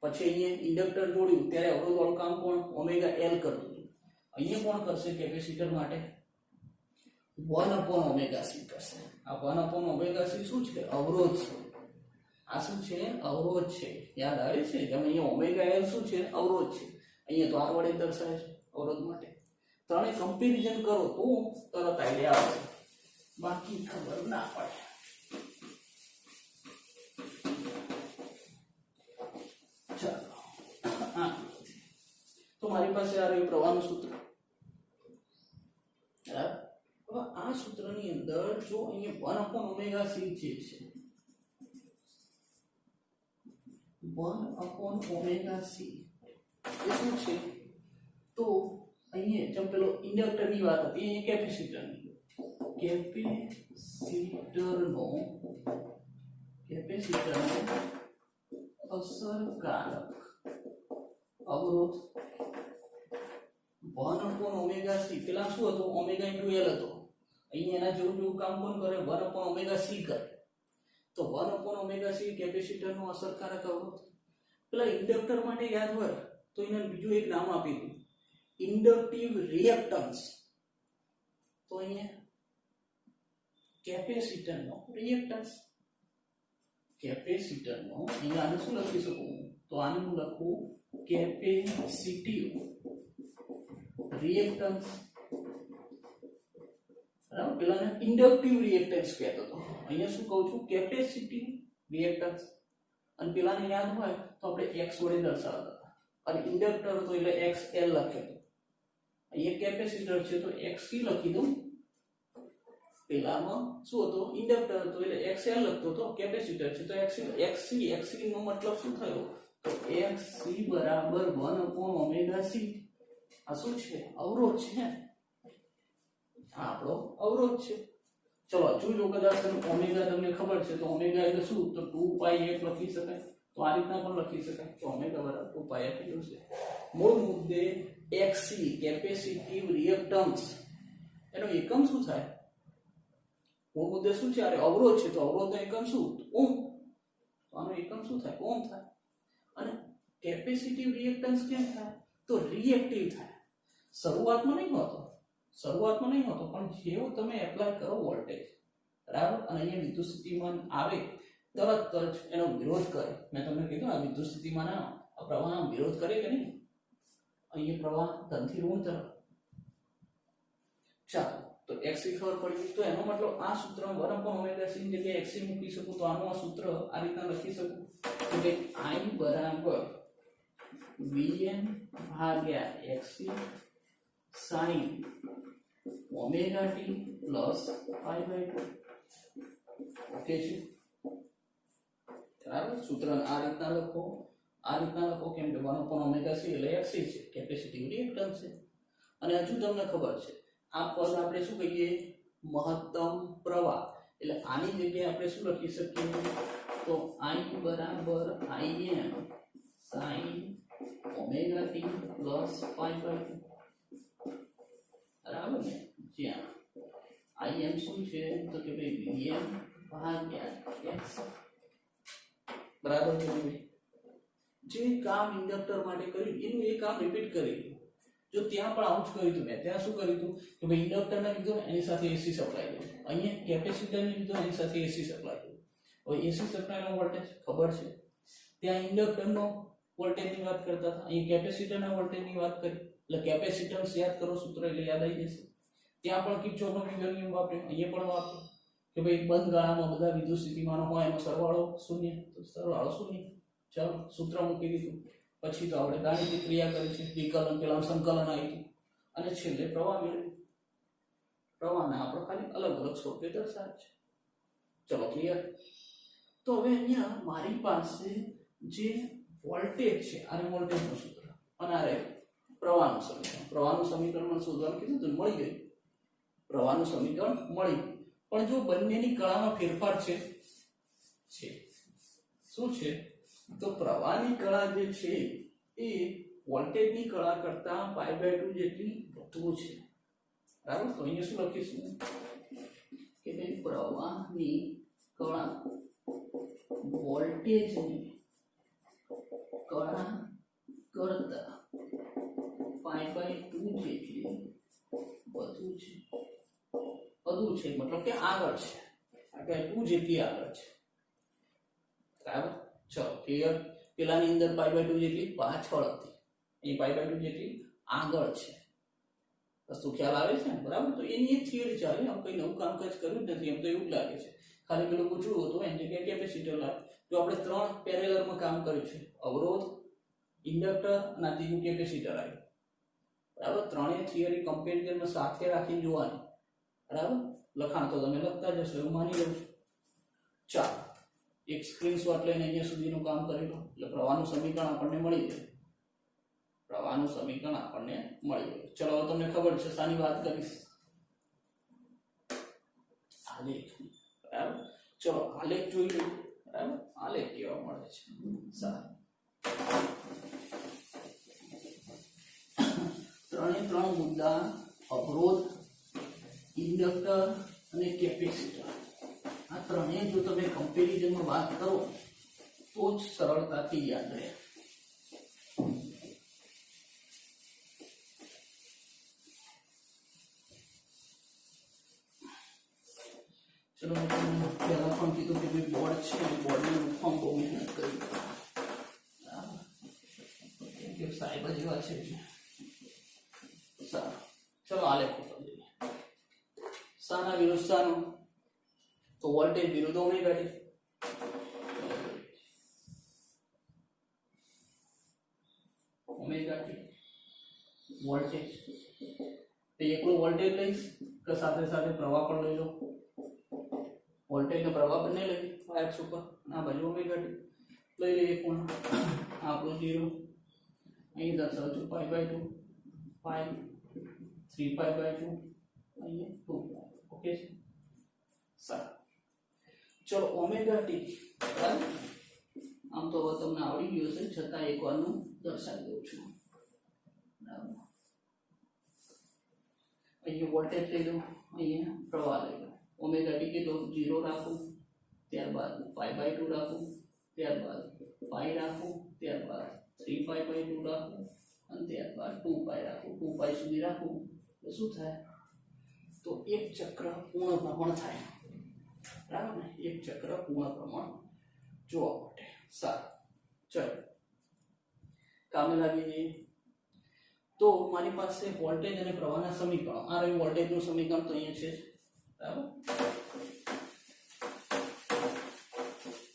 Speaker 1: પછી અહીંયા ઇન્ડક્ટર જોડ્યું ત્યારે અવરોધ વાળું કામ કોણ ઓમેગા l કરતું હતું અહીંયા કોણ કરશે કેપેસિટર માટે 1 ઓમેગા c કરશે આ 1 ઓમેગા c શું છે અવરોધ છે આ શું છે અવરોધ છે યાદ આવે છે જેમ અહીંયા ઓમેગા l શું છે અવરોધ છે અહીંયા તો R વડે દર્શાવે છે અવરોધ માટે ત્રણે કમ્પેરિઝન કરો તો તરત આઈડિયા આવશે બાકી ખબર ના પડે ચાલો તો મારી પાસે આ રહ્યું પ્રવાહનું સૂત્ર હવે આ સૂત્રની અંદર જો અહીંયા 1 ઓમેગા c જે છે 1 ઓમેગા c એ શું છે તો અહીંયા જેમ પેલો ઇન્ડક્ટરની વાત હતી અહીંયા કેપેસિટરનો અસરકારક અવરોધ 1 ઓમેગા c પેલા શું હતું ઓમેગા ઇન્ટુ l હતો અહીંયા એના જેવું કામ કોણ કરે? 1/ωc કરે. તો 1/ωc કેપેસિટરનો અસરકારક અવરોધ. પેલા ઇન્ડક્ટર માટે યાદ હોય તો એને બીજું એક નામ આપી દઉં, ઇન્ડક્ટિવ રિએક્ટન્સ. તો અહીંયા કેપેસિટરનો રિએક્ટન્સ, કેપેસિટરનો અહીંયા આને શું લખી શકું? તો આને હું લખું કેપેસિટિવ રિએક્ટન્સ. બરાબર, પેલાને ઇન્ડક્ટિવ રિએક્ટન્સ કહેતો હતો, અહીંયા શું કહું છું? Capacitive reactance. અને પેલાને યાદ હોય તો આપણે x વડે દર્શાવતા હતા, અને ઇન્ડક્ટર તો એટલે xl લખ્યો હતો. અહીંયા કેપેસિટર છે તો xc લખી દઉં. પેલામાં શું હતો? ઇન્ડક્ટર હતો એટલે xl લખતો હતો, કેપેસિટર છે તો xc નો મતલબ શું થયો? તો xc બરાબર 1/ωc. આ શું છે? અવરોધ છે. આ આપણો અવરોધ છે. ચલો જોજો, કદાચ ઓમેગા તમને ખબર છે તો ઓમેગા એટલે શું? તો 2πf લખી શકાય. તો આ રીતના પણ લખી શકાય કે ઓમેગા બરાબર 2πf એટલું છે. મૂળ મુદ્દે xc કેપેસિટિવ રિએક્ટન્સ એનો એકમ શું થાય? મૂળ મુદ્દે શું છે? અરે અવરોધ છે તો અવરોધનો એકમ શું? ઓમ. તો આનો એકમ શું થાય? ઓમ થાય. અને કેપેસિટિવ રિએક્ટન્સ કેમ થાય? તો રિએક્ટિવ થાય. શરૂઆતમાં નહીં હોતો, પણ જેવો તમે એપ્લાય કરો વોલ્ટેજ, બરાબર, અને અહીંયા વિદ્યુત સ્થિતિમાન આવે તરત જ એનો વિરોધ કરે. મેં તમને કીધું આ વિદ્યુત સ્થિતિમાનના પ્રવાહનો વિરોધ કરે કે નહીં? અહીંયા પ્રવાહ ધનથી ઋણ તરફ. ચાલો, તો x ની ખબર પડી. તો એનો મતલબ આ સૂત્ર 1/ωc ની જગ્યાએ x મૂકી શકું તો આનું આ સૂત્ર આ રીતના લખી શકું કે I બરાબર Vm ભાગ્યા xc sin ωt plus π/2. Okay છે? બરાબર, સૂત્ર આ રીતના લખો, કેમ કે 1/ωc એટલે xc છે, કેપેસિટિવ રિએક્ટન્સ છે. અને હજુ તમને ખબર છે આ પદ આપણે શું કહીએ? મહત્તમ પ્રવાહ. એટલે આની જગ્યાએ આપણે શું લખી શકીએ? તો I બરાબર Im sin ωt પ્લસ π/2. બરાબર ને? જ્યાં Im શું છે? તો કે ભાઈ Vm ભાગ્યા x. બરાબર છે? જે કામ ઇન્ડક્ટર માટે કર્યું એનું એ કામ રિપીટ કરી. જો ત્યાં પણ આવું જ કર્યું હતું, મેં ત્યાં શું કર્યું હતું કે ભાઈ ઇન્ડક્ટરને લીધો એની સાથે એસી સપ્લાય કર્યો, અહીંયા કેપેસિટરને લીધો એની સાથે એસી સપ્લાય કર્યો. હવે એસી સપ્લાયનો વોલ્ટેજ ખબર છે, ત્યાં ઇન્ડક્ટરનો વોલ્ટેજની વાત કરતા હતા, અહીં કેપેસિટરના વોલ્ટેજની વાત કરી. એટલે કેપેસિટન્સ યાદ કરો સૂત્ર એટલે યાદ આવી જશે. ત્યાં પણ કિર્ચોફનો બીજો નિયમ વાપર્યો, અહીંયા પણ વાપર્યો કે ભાઈ બંધ ગાળામાં બધા વિદ્યુત સ્થિતિમાનો હોય એનો સરવાળો શૂન્ય, તો સરવાળો શૂન્ય. ચાલો, સૂત્ર મૂકી દીધું. પછી તો આપણે ગાણિતિક ક્રિયા કરી છે, વિકલન, પેલા સંકલન આવ્યું, અને છેલ્લે પ્રવાહ મેળવ્યું. પ્રવાહના આપણે ખાલી અલગ અલગ સ્વરૂપે દર્શાવે છે. ચલો, ક્લિયર? તો હવે અહીંયા મારી પાસે જે વોલ્ટેજ છે, આને વોલ્ટેજનું સૂત્ર અને આ પ્રવાહનું સમીકરણ. પ્રવાહનું સમીકરણ શોધવાનું કીધું તો મળી ગયું. પ્રવાહનું સમીકરણ મળી. પણ જો બંનેની કળામાં ફેરફાર છે, શું છે? તો પ્રવાહની કળા જે છે એ વોલ્ટેજની કળા કરતા π/2 જેટલી વધુ છે. બરાબર? તો અહીંયા શું લખીશું કે ભાઈ પ્રવાહની કળા વોલ્ટેજની કળા કરતા π/2 જેટલી વધુ છે, મતલબ કે આગળ છે, π/2 જેટલી આગળ છે. બરાબર? ચલો, ક્લિયર? પેલાની અંદર π/2 જેટલી પાછળ હતી, અહીં π/2 જેટલી આગળ છે. વસ્તુ ખ્યાલ આવે છે ને? બરાબર? તો એની એક થિયરી ચાલે, આમ કઈ નવું કામકાજ કર્યું જ નથી, એમ તો એવું જ લાગે છે. ખાલી પેલું પૂછવું હતું એની જગ્યાએ કેપેસિટર લાગે. જો આપણે 3 પેરેલલમાં કામ કર્યું છે, અવરોધ, ઇન્ડક્ટર અને ત્રીજું કેપેસિટર આવ્યું. બરાબર? ત્રણેય થિયરી કમ્પેરિઝનમાં સાથે રાખીને જોવાની. બરાબર? લખાણ તો તમે લખતા જશો એવું માની લઉં છું. ચાલો, એક સ્ક્રીનશોટ લઈને અહીંયા સુધીનું કામ કરી લો એટલે પ્રવાહનું સમીકરણ આપણને મળી જાય. ચલો, હવે તમને ખબર છે શાની વાત કરીશ? આલેખ. બરાબર? ચલો, આલેખ જોઈ લો. બરાબર? આલેખ કેવા મળે છે? સારું. 3 મુદ્દા: અવરોધ, ઇન્ડક્ટર અને કેપેસિટર આ ત્રણેય જો તમે કમ્પેરિઝનમાં વાત કરો તો જ સરળતાથી યાદ રહે. ચલો મેં તમને પહેલા પણ કીધું કે ભાઈ બોર્ડ છે, બોર્ડને લખવામાં બહુ મહેનત કરી કે સાહેબ જ એવા છે. સારું, ચલો આલેખ ઉપર જઈએ. શાના વિરુદ્ધ શાનું? તો વોલ્ટેજ વિરુદ્ધ omega T. Omega T voltage, તો એકલો વોલ્ટેજ લઈશ કે સાથે સાથે પ્રવાહ પણ લઈ લો? વોલ્ટેજ ને પ્રવાહ બંને લઈ વાયર ઉપર. આ બાજુ ઓમેગા ટી લઈ લઈએ. કોણ આપણું 0 અહીં દર્શાવું છું π/2 પાઈ 3π/2 અહીંયા 2. ઓકે છે. સારું, ચલો ઓમેગા ટી બરાબર. આમ તો હવે તમને આવડી ગયું છે, છતાં એકવારનું દર્શાવી દઉં છું. બરાબર, અહીંયા વોલ્ટેજ લઈ લો, અહીંયા પ્રવાહ લઈ લો. ઓમેગા ટી કેટલો? 0 રાખું, ત્યારબાદ π/2 રાખું, ત્યારબાદ પાઈ રાખું, ત્યારબાદ 3π/2 રાખું અને ત્યારબાદ 2π રાખું. 2π સુધી રાખું તો શું થાય? તો એક ચક્ર પૂર્ણ ભ્રમણ થાય. બરાબર ને? એક ચક્ર પૂર્ણ ભ્રમણ જોવા માટે. સારું, ચલો કામે લાગી જઈએ. તો મારી પાસે વોલ્ટેજ અને પ્રવાહના સમીકરણો. આ રહ્યું વોલ્ટેજનું સમીકરણ, તો અહીંયા છે. બરાબર,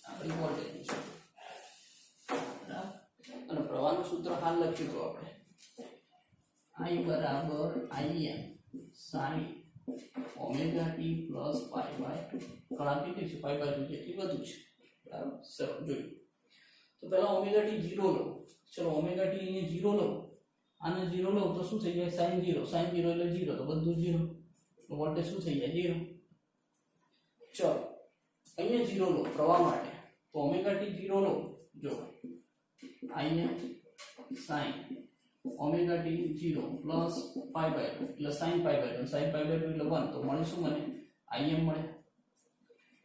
Speaker 1: આપણી વોલ્ટેજનું સૂત્ર. બરાબર, અને પ્રવાહનું સૂત્ર હાલ લખ્યું તો આપણે I બરાબર Im sin omega T plus π/2. ઘણા કેટલી છે? π/2 જેટલી વધુ છે. બરાબર, ચલો જોઈએ. તો પહેલા ઓમેગા ટી 0 લો. ચલો ઓમેગા ટી ને 0 લો, આને 0 લો તો શું થઈ જાય? sin 0. sin 0 એટલે 0, તો બધું 0. તો વોલ્ટેજ શું થઈ જાય? 0. ચલો અહીંયા 0 લો પ્રવાહ માટે, તો ઓમેગા ટી 0 લો. જો Im sin omega T 0 plus π/2 એટલે sin π/2. sin π/2 એટલે 1, તો મળે શું? મને Im મળે.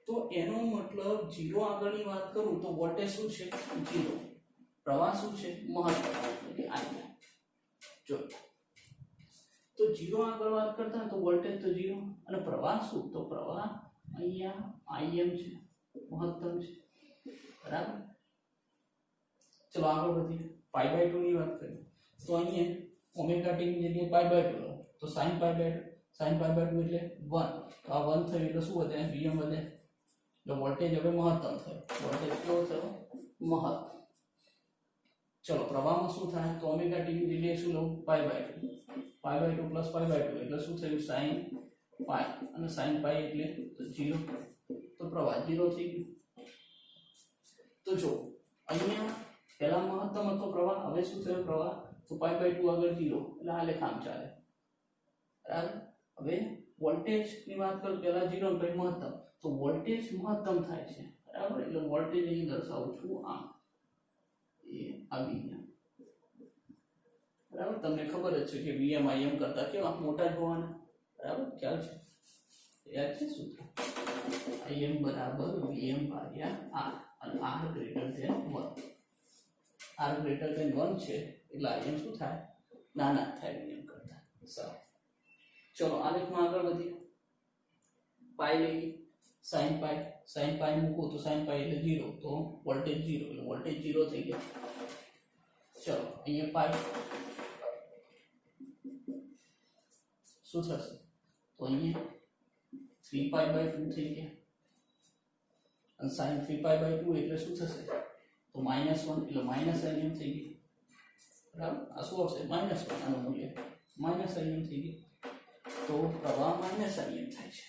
Speaker 1: તો એનો મતલબ 0 આગળની વાત કરું તો વોલ્ટેજ શું છે? 0. પ્રવાહ શું છે? મહત્તમ, એટલે Im. જો તો 0 આગળ વાત કરતા તો વોલ્ટેજ તો 0 અને પ્રવાહ શું? તો પ્રવાહ અહીંયા Im છે, મહત્તમ છે. બરાબર, ચલો આગળ વધીએ. π/2 ની વાત કરીએ તો અહીંયા ઓમેગા ટી ની જગ્યાએ π/2 લો તો sin π/2 એટલે 1. તો આ 1 થયું એટલે શું વધે? Vm વધે. એટલે વોલ્ટેજ હવે મહત્તમ થયો. વોલ્ટેજ કેવો થયો? મહત્તમ. ચલો પ્રવાહમાં શું થાય? તો ઓમેગા ટી ની જગ્યાએ શું લઉં? π/2 પ્લસ π/2 એટલે શું થયું? sin π, અને sin π એટલે 0. તો પ્રવાહ 0 થઈ ગયો. તો જો અહીંયા પહેલા મહત્તમ હતો પ્રવાહ, હવે શું થયો? પ્રવાહ તો π/2 આગળ 0, એટલે આ લેખામ ચાલે. બરાબર, હવે વોલ્ટેજ ની વાત કરું પહેલા 0 પછી મહત્તમ, તો વોલ્ટેજ મહત્તમ થાય છે. બરાબર, એટલે વોલ્ટેજ અહીં દર્શાવું છું આમ એ આવી ગયા. બરાબર, તમને ખબર જ છે કે Vm Im કરતા કેવા મોટા જોવાના. બરાબર, ખ્યાલ છે? યાદ છે સૂત્ર? Im બરાબર Vm/R અને R greater than 1. R greater than 1 છે એટલે Im શું થાય? નાના થાય Vm કરતા. સારું, ચલો આલેખમાં આગળ વધીએ. પાઈ લઈએ, sin π મૂકો તો sin π એટલે 0, તો વોલ્ટેજ 0, એટલે વોલ્ટેજ 0 થઈ ગયો. ચલો અહીંયા પાઈ શું થશે? તો અહીંયા 3π/2 થઈ ગયા. અને sin 3π/2 એટલે શું થશે? તો -1 એટલે -Im થઈ ગયું. બરાબર, આ શું આવશે? -1 આનું મૂલ્ય -Im થઈ ગયું. તો પ્રવાહ -Im થાય છે.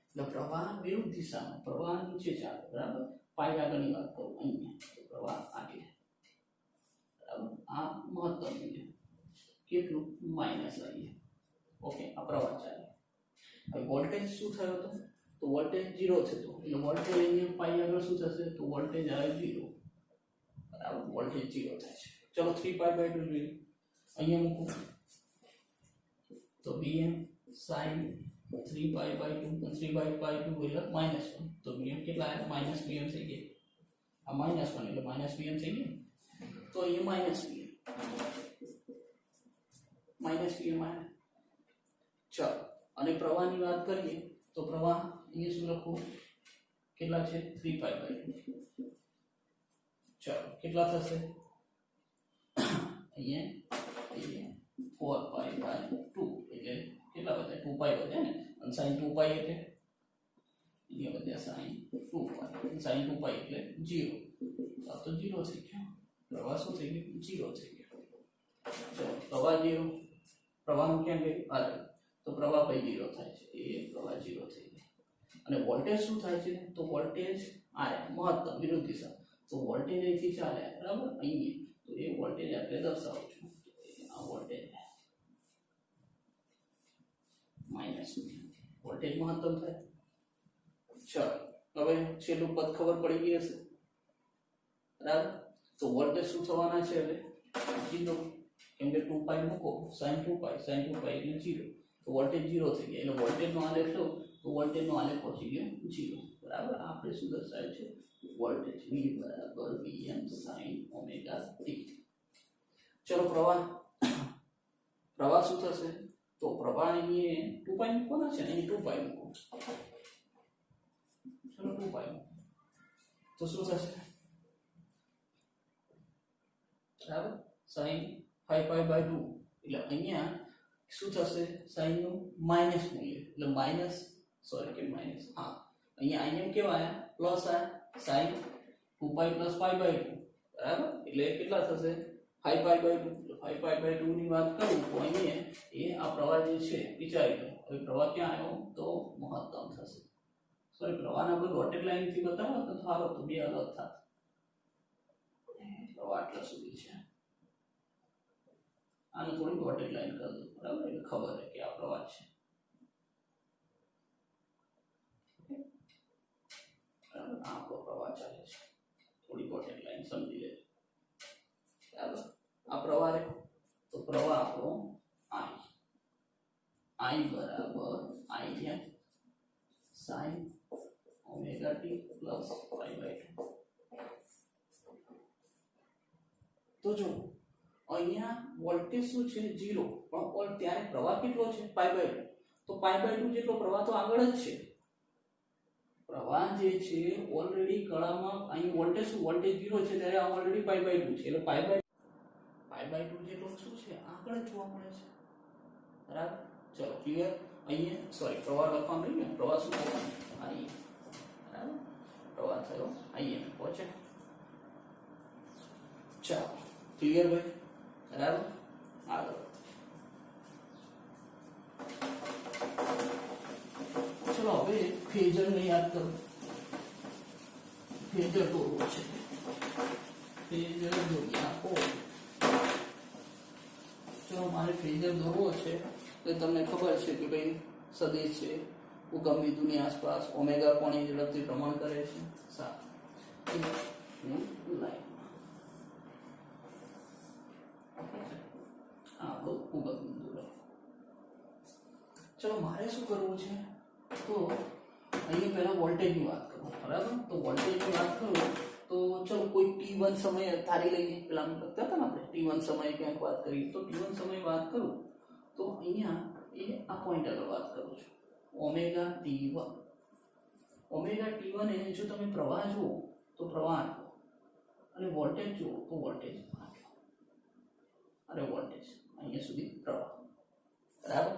Speaker 1: એટલે પ્રવાહ વિરુદ્ધ દિશામાં, પ્રવાહ નીચે ચાલે. બરાબર, પાઈ આગળની વાત કરું અહીંયા તો પ્રવાહ આગે. બરાબર, આ મહત્તમ મૂલ્ય કેટલું? -Im. ઓકે, આ પ્રવાહ ચાલે. હવે વોલ્ટેજ શું થયો હતો? તો વોલ્ટેજ 0 થતો, એટલે વોલ્ટેજ અહીંયા પાઈ આગળ શું થશે? તો વોલ્ટેજ આવે 0. બરાબર, વોલ્ટેજ 0 થાય છે. ચલો 3π/2 જોઈએ. અહીંયા મૂકો તો bm sin 3π/2 3π/2 એટલે -1 તો bm કેટલા આવ્યા -bm થઈ ગયા આ -1 એટલે -bm થઈ ગયા તો એ -bm આવ્યા ચાલો અને પ્રવાહની વાત કરીએ તો પ્રવાહ અહીંયા શું લખું કેટલા છે 3π/2 ચાલો કેટલા થશે અહીંયા 4π/2 એટલે કેટલા વધે 2π વધે ને અને sin 2π એટલે અહીંયા વધે sin 2π sin 2π એટલે 0 આ તો 0 થઈ ગયો પ્રવાહ શું થઈ ગયો 0 થઈ ગયો ચાલો પ્રવાહ 0 પ્રવાહનું ક્યાં ગયું આ તો પ્રવાહ ભાઈ 0 થાય છે એ પ્રવાહ 0 થઈ ગયો અને વોલ્ટેજ શું થાય છે તો વોલ્ટેજ આ મહત્તમ વિરુદ્ધ દિશા તો વોલ્ટેજ અહીંથી ચાલે બરાબર અહીંયા તો એ વોલ્ટેજ આપણે દર્શાવું છું આ વોલ્ટેજ માઈનસ વોલ્ટેજ મહત્તમ થાય ચાલો હવે છેલ્લું પદ ખબર પડી ગઈ હશે બરાબર તો વોલ્ટેજ શું થવાના છે હવે 0 કેમ કે 2π મૂકો sin 2π એટલે 0 તો વોલ્ટેજ 0 થઈ ગયા એટલે વોલ્ટેજનો આલેખ લો તો વોલ્ટેજનો આલેખ પહોંચી ગયો 0 બરાબર આપણે શું દર્શાવ્યું છે વોલ્ટેજ v બરાબર vm sin omega t ચલો પ્રવાહ શું થશે તો પ્રવાહ અહીં 2π મૂકવાના છે અહીં 2π મૂકો ચલો 2π તો શું થશે બરાબર sin 5π/2 એટલે અહીંયા શું થશે sin નું માઈનસ મૂલ્ય એટલે માઈનસ સોરી કે માઈનસ હા અહીંયા im કેવા આયા પ્લસ આ sin 2π + π/2 બરાબર એટલે કેટલા થશે 5π/2 5π/2 ની વાત કરું તો અહીંયા એ આ પ્રવાહ જે છે વિચારી લો હવે પ્રવાહ ક્યાં આવ્યો તો મહત્તમ થશે સોરી પ્રવાહને આપણે ડોટેડ લાઈન થી બતાવો તો સારો તો બે અલગ થાત પ્રવાહ આટલા સુધી છે આને થોડી ડોટેડ લાઈન કરી દો બરાબર એટલે ખબર છે કે આ પ્રવાહ છે બરાબર આપણો પ્રવાહ ચાલે છે થોડી ડોટેડ લાઈન સમજી લેજો બરાબર આ પ્રવાહ રે તો પ્રવાહ આપણો I બરાબર Im sin omega t plus π/2 તો જો અહીંયા વોલ્ટેજ શું છે 0 પણ ત્યારે પ્રવાહ કેટલો છે π/2 તો π/2 જેટલો પ્રવાહ તો આગળ જ છે પ્રવાહ જે છે ઓલરેડી કળામાં અહીં વોલ્ટેજ શું વોલ્ટેજ 0 છે ત્યારે આ ઓલરેડી π/2 છે એટલે π/2 જેટલો શું છે આગળ જ જોવા મળે છે બરાબર ચલો ક્લિયર અહીંયા સોરી પ્રવાહ લખવાનું રહ્યું ને પ્રવાહ શું થવાનું અહીં બરાબર પ્રવાહ થયો અહીંયા પહોંચે ચાલો ક્લિયર ભાઈ બરાબર આગળ ચલો હવે ફેઝર ને યાદ કરો ફેઝર દોરવો છે ફેઝર દોરી આપો ચલો મારે ફેઝર દોરવો છે તો તમને ખબર છે કે ભાઈ સદિશ છે ઉગમ બિંદુની આસપાસ ઓમેગા કોણની ઝડપથી ભ્રમણ કરે છે સારું લાઈન આપણો ઉગમ બિંદુ લો ચલો મારે શું કરવું છે તો અહીંયા પહેલા વોલ્ટેજની વાત કરું બરાબર તો વોલ્ટેજની વાત કરું તો ચલો કોઈ t1 સમય ધારી લઈએ પેલા લખતા હતા ને આપણે t1 સમય ક્યાંક વાત કરી તો t1 સમય વાત કરું તો અહીંયા એ આ પોઈન્ટ આગળ વાત કરું છું ઓમેગા t1 એ જો તમે પ્રવાહ જુઓ તો પ્રવાહ આટલો અને વોલ્ટેજ જુઓ તો વોલ્ટેજ આટલો અને વોલ્ટેજ અહીંયા સુધી પ્રવાહ બરાબર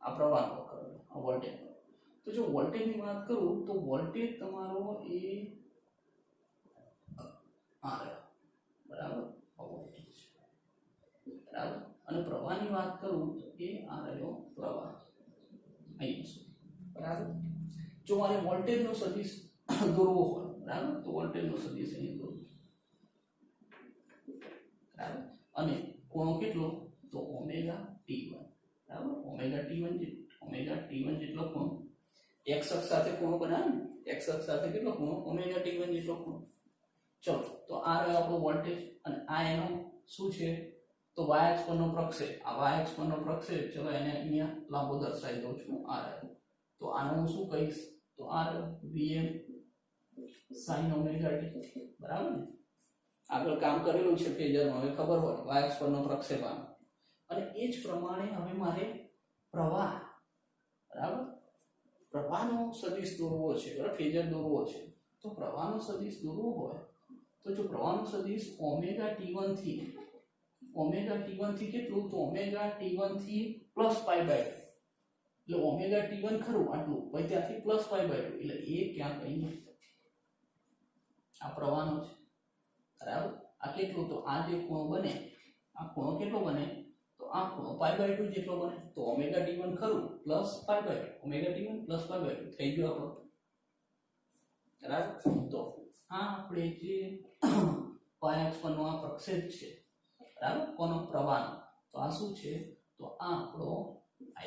Speaker 1: આ પ્રવાહનો કરો આ વોલ્ટેજ તો જો વોલ્ટેજની વાત કરું તો વોલ્ટેજ તમારો એ બરાબર વોલ્ટેજ બરાબર અને પ્રવાહની વાત કરું તો એ આ રહ્યો પ્રવાહ અહીંયા સુધી બરાબર જો મારે વોલ્ટેજનો સદિશ દોરવો હોય બરાબર તો વોલ્ટેજનો સદિશ અહીં દોરું બરાબર અને કોણ કેટલો તો ઓમેગા t1 બરાબર ઓમેગા t1 જેટલો કોણ x અક્ષ સાથે કોણ બનાવે ને x અક્ષ સાથે કેટલો કોણ ઓમેગા t1 જેટલો કોણ ચલો તો આ રહ્યો આપણો વોલ્ટેજ અને આ એનો શું છે તો y અક્ષ પરનો પ્રક્ષેપ, આ y અક્ષ પરનો પ્રક્ષેપ, ચલો એને અહીંયા લાંબો દર્શાવી દઉં છું, આ રહ્યો. તો આને હું શું કહીશ, તો આ રહ્યો vm sin omega t, બરાબર ને. આગળ કામ કરેલું છે ફેઝરમાં, હવે ખબર હોય y અક્ષ પરનો પ્રક્ષેપ આનો. અને એ જ પ્રમાણે હવે મારે પ્રવાહ, બરાબર, પ્રવાહનો સદિશ દોરવો છે, બરાબર, ફેઝર દોરવો છે. તો પ્રવાહનો સદિશ દોરવો હોય તો જો પ્રવાહનો સદિશ ઓમેગા t1 થી કેટલું, તો ઓમેગા t1 થી પ્લસ પાઈ બાય 2, એટલે ઓમેગા t1 ખરું આટલું, પછી ત્યાંથી પ્લસ પાઈ બાય 2, એટલે એ ક્યાં કઈ આ પ્રવાહનો છે, બરાબર. આ કેટલું, તો આ જે ખૂણો બને, આ ખૂણો કેટલો બને, તો આ ખૂણો પાઈ બાય 2 જેટલો બને. તો ઓમેગા t1 ખરું plus pi by 2, omega t1 plus pi by 2 થઈ ગયો આપણો, બરાબર. તો આ આપણે જે y અક્ષ પરનો આ પ્રક્ષેપ છે, બરાબર, કોનો, પ્રવાહનો. તો આ શું છે, તો આ આપણો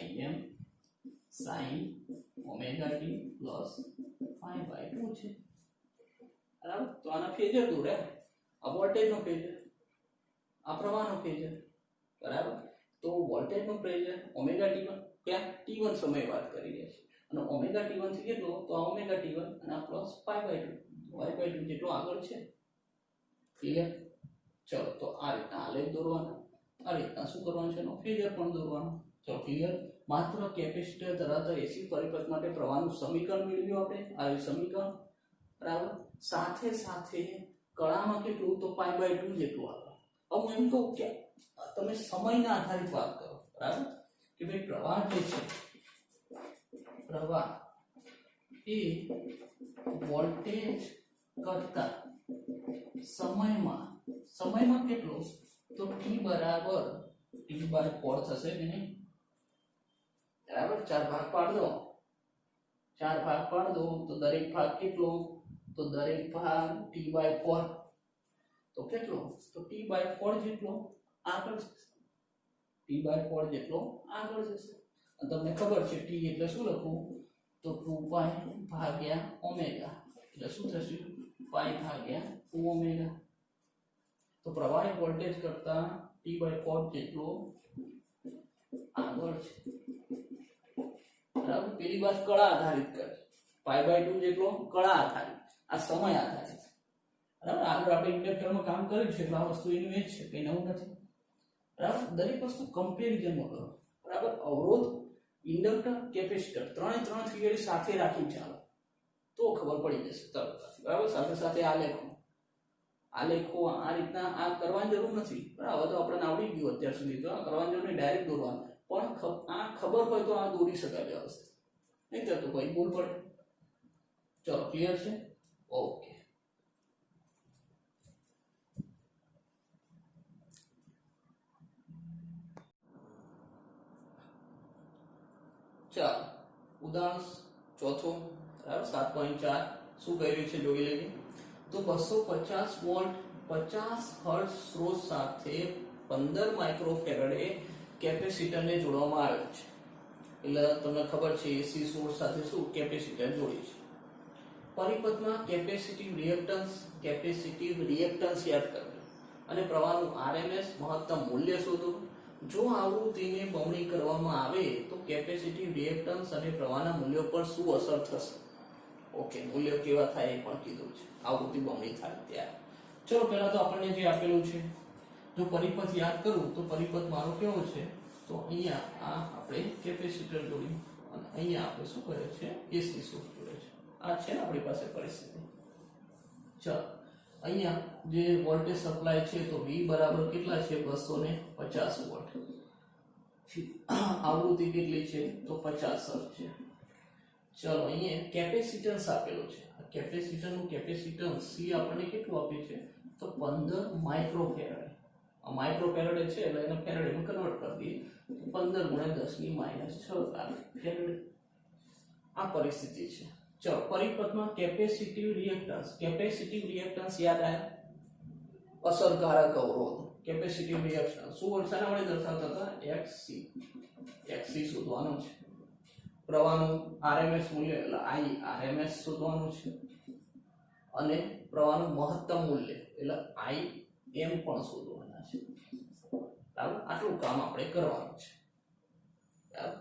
Speaker 1: im sin omega t plus pi by 2 છે, બરાબર. તો આના ફેઝર દોરે, આ વોલ્ટેજનો ફેઝર, આ પ્રવાહનો ફેઝર, બરાબર. તો વોલ્ટેજનો ફેઝર ઓમેગા t1, ક્યાં t1 સમય વાત કરી રહ્યા છે, અને ઓમેગા t1 થી કેટલો, તો આ ઓમેગા t1 અને આ plus pi by 2, y by 2 જેટલો આગળ છે. ક્લિયર? ચલો, તો આ રીતના આલેખ દોરવાનો, આ રીતના શું કરવાનું છે, એનો ફેઝર પણ દોરવાનો. ચલો, ક્લિયર? માત્ર કેપેસિટર ધરાવતા એસી પરિપથ માટે પ્રવાહનું સમીકરણ મેળવ્યું આપણે, આ સમીકરણ, બરાબર. સાથે સાથે કળામાં કેટલું, તો પાઈ બાય 2 જેટલું આવે. હવે હું એમ કહું કે તમે સમયના આધારિત વાત કરો, બરાબર, કે ભાઈ પ્રવાહ જે છે, પ્રવાહ એ વોલ્ટેજ કરતા સમયમાં કેટલો, તો t બરાબર t/4 થશે કે નહીં, બરાબર. 4 ભાગ પાડ દો, તો દરેક ભાગ કેટલો, તો દરેક ભાગ t/4, તો કેટલો, તો t/4 જેટલો આગળ જશે, t/4 જેટલો આગળ જશે. અને તમને ખબર છે t એટલે શું લખવું, તો 2 પાઈ ભાગ્યા ઓમેગા, એટલે શું થશે, પાઈ ભાગ્યા 2 ઓમેગા. તો પ્રવાહી વોલ્ટેજ કરતા t/4 જેટલો આગળ છે, બરાબર. પેલી વાત કળા આધારિત કરે, પાઈ બાય 2 જેટલો કળા આધારિત, આ સમય આધારિત, બરાબર. આગળ આપણે ઇન્ડક્ટરમાં કામ કર્યું છે એટલે આ વસ્તુ એનું એ જ છે, કઈ નવું નથી, બરાબર. દરેક વસ્તુ કમ્પેરિઝનમાં કરો, બરાબર. અવરોધ, ઇન્ડક્ટર, કેપેસિટર, ત્રણ થિયરી સાથે રાખી ચાલો, તો ખબર પડી જશે તરત, બરાબર. સાથે સાથે આલેખો આ રીતના આ કરવાની જરૂર નથી, બરાબર. તો આપણને આવડી ગયું અત્યાર સુધી, તો આ કરવાની જરૂર નહીં, ડાયરેક્ટ દોરવાનું. પણ આ ખબર હોય તો આ દોરી શકાય વ્યવસ્થિત, નહીં તો ભાઈ ભૂલ પડે. ચલો, ક્લિયર છે? ઓકે. ચાલો, ઉદાહરણ ચોથું, બરાબર, 7.4 શું કહી રહ્યું છે જોઈ લઈએ. તો 250 વોલ્ટ 50 હર્ટ્ઝ સ્ત્રોત સાથે 15 માઇક્રોફેરેડે કેપેસિટરને જોડવામાં આવેલ છે. એટલે તમને ખબર છે એસી સોર્સ સાથે શું કેપેસિટર જોડી છે. પરિપથમાં કેપેસિટિવ રિએક્ટન્સ યાદ કરજો અને પ્રવાહનું આરએમએસ મહત્તમ મૂલ્ય શોધો. જો આવૃત્તિને બમણી કરવામાં આવે તો કેપેસિટિવ રિએક્ટન્સ અને પ્રવાહના મૂલ્યો પર શું અસર થશે. ઓકે, મૂલ્ય કેવા થાય એ પણ કીધું છે આવૃત્તિ બમણી થાય ત્યારે. ચલો, પહેલા તો આપણને જે આપેલું છે, જો પરિપથ યાદ કરું તો પરિપથ મારો કેવો છે, તો અહીંયા આ આપણે કેપેસિટર જોડ્યું અને અહીંયા આપણે શું કરે છે, એસી સોર્સ જોડે છે. આ છે ને આપણી પાસે પરિસ્થિતિ. ચલો, અહીંયા જે વોલ્ટેજ સપ્લાય છે તો V બરાબર કેટલા છે, 250 વોલ્ટ. આવૃત્તિ કેટલી છે, તો 50 હર્ટ્ઝ છે. ચલો, અહીંયા કેપેસિટન્સ આપેલો છે. આ કેપેસિટરનું કેપેસિટન્સ C આપણને કેટલું આપે છે, તો 15 માઇક્રોફેરાડે. આ માઇક્રોફેરાડે છે એટલે એને ફેરાડેમાં કન્વર્ટ કરી દઈએ, 15 × 10⁻⁶ ફેરાડે. આ પરિસ્થિતિ છે. ચલો, પરિપથમાં કેપેસિટિવ રિએક્ટન્સ યાદ આવ્યા, અસરકારક અવરોધ. કેપેસિટિવ રિએક્ટન્સ શું શાના વડે દર્શાવતા હતા, xc શોધવાનું છે. પ્રવાહનું આરએમએસ મૂલ્ય એટલે I આરએમએસ શોધવાનું છે, અને પ્રવાહનું મહત્તમ મૂલ્ય એટલે Im પણ શોધવાના છે. બરાબર આટલું કામ આપણે કરવાનું છે બરાબર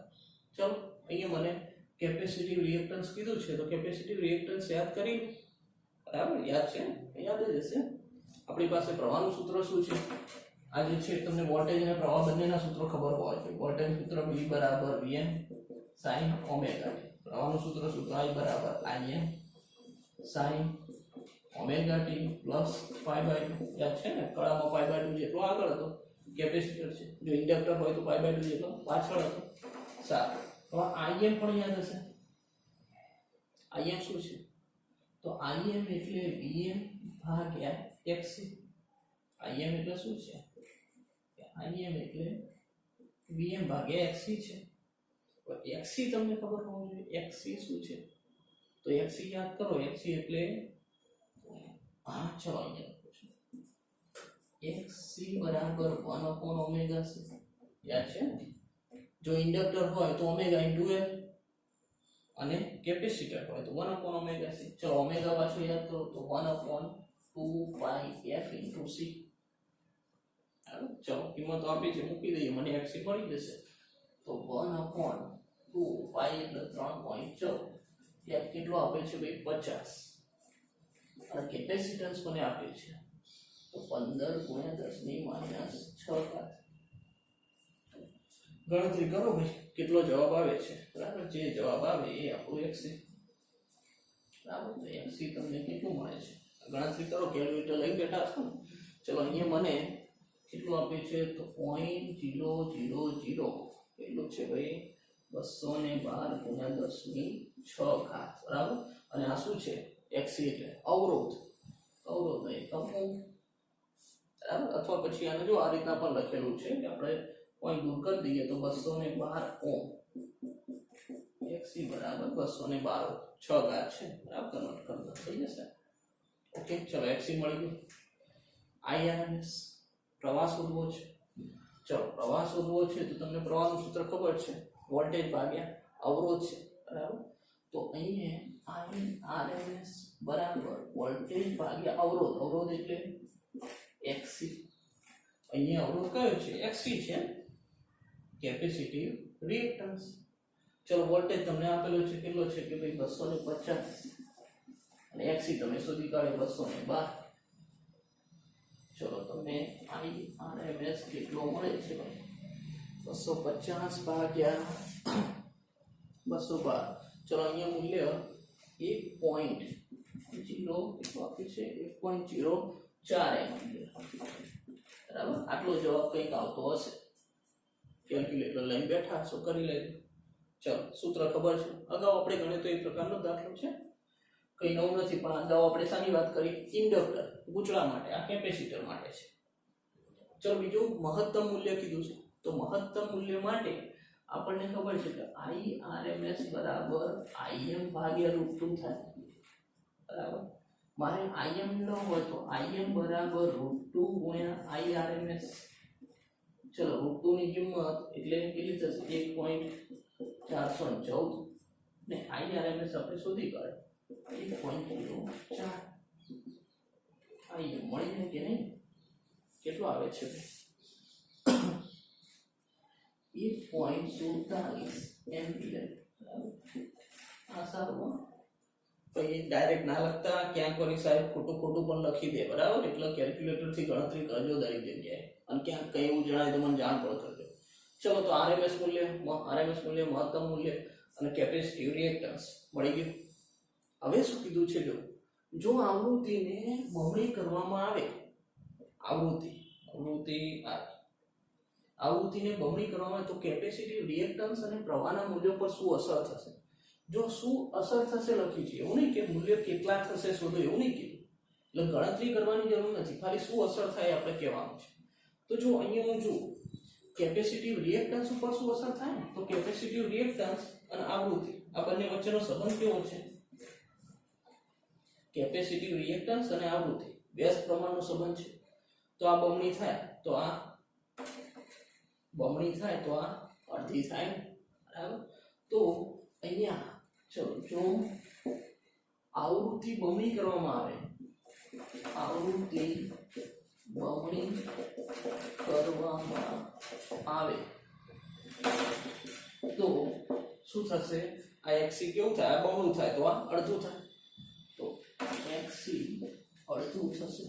Speaker 1: ચલો અહીંયા મને કેપેસિટિવ રિએક્ટન્સ કીધું છે તો કેપેસિટિવ રિએક્ટન્સ યાદ કરી બરાબર યાદ છે યાદ જ હશે આપણી પાસે પ્રવાહનું સૂત્ર શું છે આ જે છે તમને વોલ્ટેજ અને પ્રવાહ બંનેના સૂત્રો ખબર હોવા જોઈએ વોલ્ટેજ સૂત્ર V બરાબર Vn sin ઓમેગા t પ્રવાહનું સૂત્ર I બરાબર Im sin omega t plus pi by 2 યાદ છે ને કળામાં પાઈ બાય 2 જેટલો આગળ હતો કેપેસિટર છે જો ઇન્ડક્ટર હોય તો પાઈ બાય 2 જેટલો પાછળ હતો સારું તો Im પણ યાદ હશે Im શું છે તો Im એટલે Vm ભાગ્યા Xc Im એટલે શું છે Im એટલે Vm ભાગ્યા Xc છે તો Xc તમને ખબર હોવું જોઈએ Xc શું છે તો Xc યાદ કરો Xc એટલે હા ચલો અહીંયા Xc બરાબર 1 upon ઓમેગા c યાદ છે જો ઇન્ડક્ટર હોય તો ઓમેગા ઇન્ટુ L અને કેપેસિટર હોય તો 1 upon ઓમેગા c ચલો ઓમેગા પાછું યાદ કરો તો 1 upon 2 pi f into c ચલો કિંમત આપી છે મૂકી દઈએ મને Xc મળી જશે તો 1 upon 2 pi એટલે 3.4 યાદ કેટલો આપે છે ભાઈ 50 અને કેપેસિટન્સ મને આપે છે તો 15 × 10 ની -6 ગણતરી કરો ભાઈ કેટલો જવાબ આવે છે બરાબર જે જવાબ આવે એ આપણું Xc બરાબર તો Xc તમને કેટલું મળે છે ગણતરી કરો કેલ્ક્યુલેટર લઈ બેઠા છો ને ચલો અહીંયા મને કેટલું આપે છે તો 0.000 કેટલું છે ભાઈ 212 × 10 ની 6 બરાબર અને આ શું છે Xc એટલે અવરોધ એકમ ઓમ બરાબર અથવા પછી આને જો આ રીતના પણ લખેલું છે કે આપણે પોઈન્ટ દૂર કરી દઈએ તો 212 ઓમ Xc બરાબર 212 6 છે બરાબર કન્વર્ટ કરતા થઈ જશે ઓકે ચલો Xc મળી ગયું Irms પ્રવાહ શોધવો છે ચલો પ્રવાહ શોધવો છે તો તમને પ્રવાહનું સૂત્ર ખબર છે વોલ્ટેજ ભાગ્યા અવરોધ છે બરાબર તો અહીંયા Irms બરાબર વોલ્ટેજ ભાગ્યા અવરોધ એટલે Xc અહીંયા અવરોધ કયો છે Xc છે કેપેસિટિવ રિએક્ટન્સ ચલો વોલ્ટેજ તમને આપેલો છે કેટલો છે કે ભાઈ 250 અને Xc તમે શોધી કાઢો 212 ચલો તમે Irms કેટલો મળે છે ભાઈ 250 ભાગ્યા 212 ચલો અહીંયા મૂલ્ય 1.0 કેટલું આપ્યું છે 1.04 બરાબર આટલો જવાબ કંઈક આવતો હશે કેલ્ક્યુલેટર લઈને બેઠા છો કરી લેજો ચલો સૂત્ર ખબર છે અગાઉ આપણે ગણ્યો તો એ પ્રકારનો દાખલો છે કઈ નવું નથી પણ અગાઉ આપણે શાની વાત કરી ઇન્ડક્ટર ગૂંચળા માટે આ કેપેસિટર માટે છે ચલો બીજું મહત્તમ મૂલ્ય કીધું છે તો મહત્તમ મૂલ્ય માટે આપણને ખબર છે કે Irms બરાબર Im ભાગ્યા √2 થાય બરાબર મારે Im ન હોય તો Im બરાબર √2 × Irms ચલો √2 ની કિંમત એટલે કેટલી થશે 1.414 ને Irms આપણે શોધી કાઢે 1.04 Im મળી ને કે નહીં કેટલો આવે છે 1.47 એમ્પિયર આ સારું પછી ડાયરેક્ટ ના લખતા ક્યાંક વળી સાહેબ ખોટું પણ લખી દે બરાબર એટલે કેલ્ક્યુલેટર થી ગણતરી કરજો દરેક જગ્યાએ અને ક્યાંક કઈ એવું જણાય તો મને જાણ પણ કરજો ચલો તો RMS મૂલ્ય મહત્તમ મૂલ્ય અને કેપેસિટિવ રિએક્ટન્સ મળી ગયું હવે શું કીધું છે જો આવૃત્તિને બમણી કરવામાં આવે આવૃત્તિને બમણી કરવામાં આવે તો કેપેસિટિવ રિએક્ટન્સ અને પ્રવાહના મૂલ્યો પર શું અસર થશે જો શું અસર થશે લખ્યું છે એવું નહીં કે મૂલ્ય કેટલા થશે શોધો એવું નહીં કીધું એટલે ગણતરી કરવાની જરૂર નથી ખાલી શું અસર થાય આપણે કહેવાનું છે તો જો અહીંયા હું જોઉં કેપેસિટિવ રિએક્ટન્સ ઉપર શું અસર થાય ને તો કેપેસિટિવ રિએક્ટન્સ અને આવૃત્તિ આ બંને વચ્ચેનો સંબંધ કેવો છે કેપેસિટિવ રિએક્ટન્સ અને આવૃત્તિ વ્યસ્ત પ્રમાણનો સંબંધ છે તો આ બમણી થાય તો આ અડધી થાય બરાબર તો અહીંયા ચલો જો આવૃત્તિ બમણી કરવામાં આવે આવૃત્તિ બમણી કરવામાં આવે તો શું થશે? આ xc કેવું થાય? આ બમણું થાય તો આ અડધું થાય, તો xc અડધું થશે,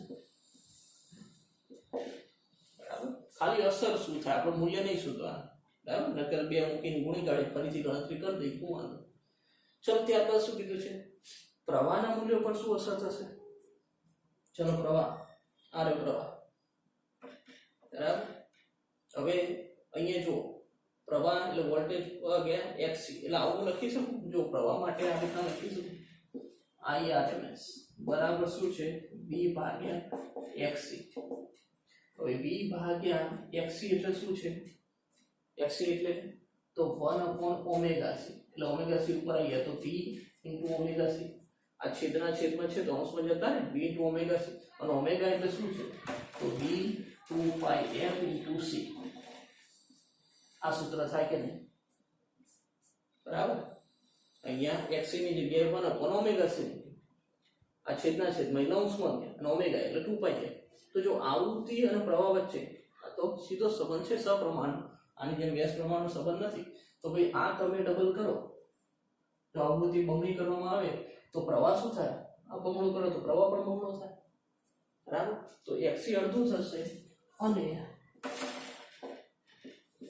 Speaker 1: બરાબર. ખાલી અસર શું થાય, આપણું મૂલ્ય નહીં શોધવાનું, બરાબર. નકર બે મૂકીને ગુણી કાઢી ફરીથી ગણતરી કરી દઈ વાંધો. ચલો ત્યારબાદ શું કીધું છે? પ્રવાહના મૂલ્યો પર શું અસર થશે? ચલો પ્રવાહ, આરે પ્રવાહ, બરાબર. હવે અહીંયા જો પ્રવાહ એટલે વોલ્ટેજ ગયા xc, એટલે આવું લખી શકું. જો પ્રવાહ માટે આ રીતના લખી શકું, IRMS બરાબર શું છે? V ભાગ્યા xc. હવે V ભાગ્યા xc એટલે શું છે? xc એટલે તો 1/omega c, એટલે omega c ઉપર આવીએ તો V * omega c. આ છેદના છેદમાં છે તો અંશમાં જતા ને, V * omega c. અને ઓમેગા એટલે શું છે? તો V 2πf * c. આ સૂત્ર થાય કે નહીં? બરાબર. અહીંયા xc ની જગ્યાએ 1/omega c. આ છેદના છેદમાં એટલે અંશમાં ગયા અને ઓમેગા એટલે 2π જાય. તો જો આવૃત્તિ અને પ્રવાહ વચ્ચે આ તો સીધો સંબંધ છે, સપ્રમાણ. આની જેમ વ્યાસ પ્રમાણનો સંબંધ નથી. તો ભાઈ આ તમે ડબલ કરો, જો આવૃત્તિ બમણી કરવામાં આવે તો પ્રવાહ શું થાય? આ બમણું કરો તો પ્રવાહ પણ બમણો થાય, બરાબર. તો xc અડધું થશે અને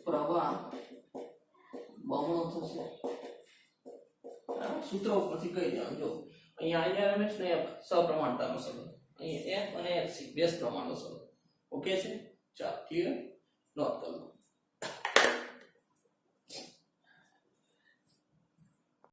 Speaker 1: પ્રવાહ બમણો થશે, બરાબર. સૂત્ર ઉપરથી કહી દેવાનું. જો અહીંયા IRMS ને f સપ્રમાણતાનો સંબંધ, અહીંયા f અને xc વ્યસ્ત પ્રમાણનો સંબંધ. ઓકે છે? ચાલો ક્લિયર? નોટ કરો.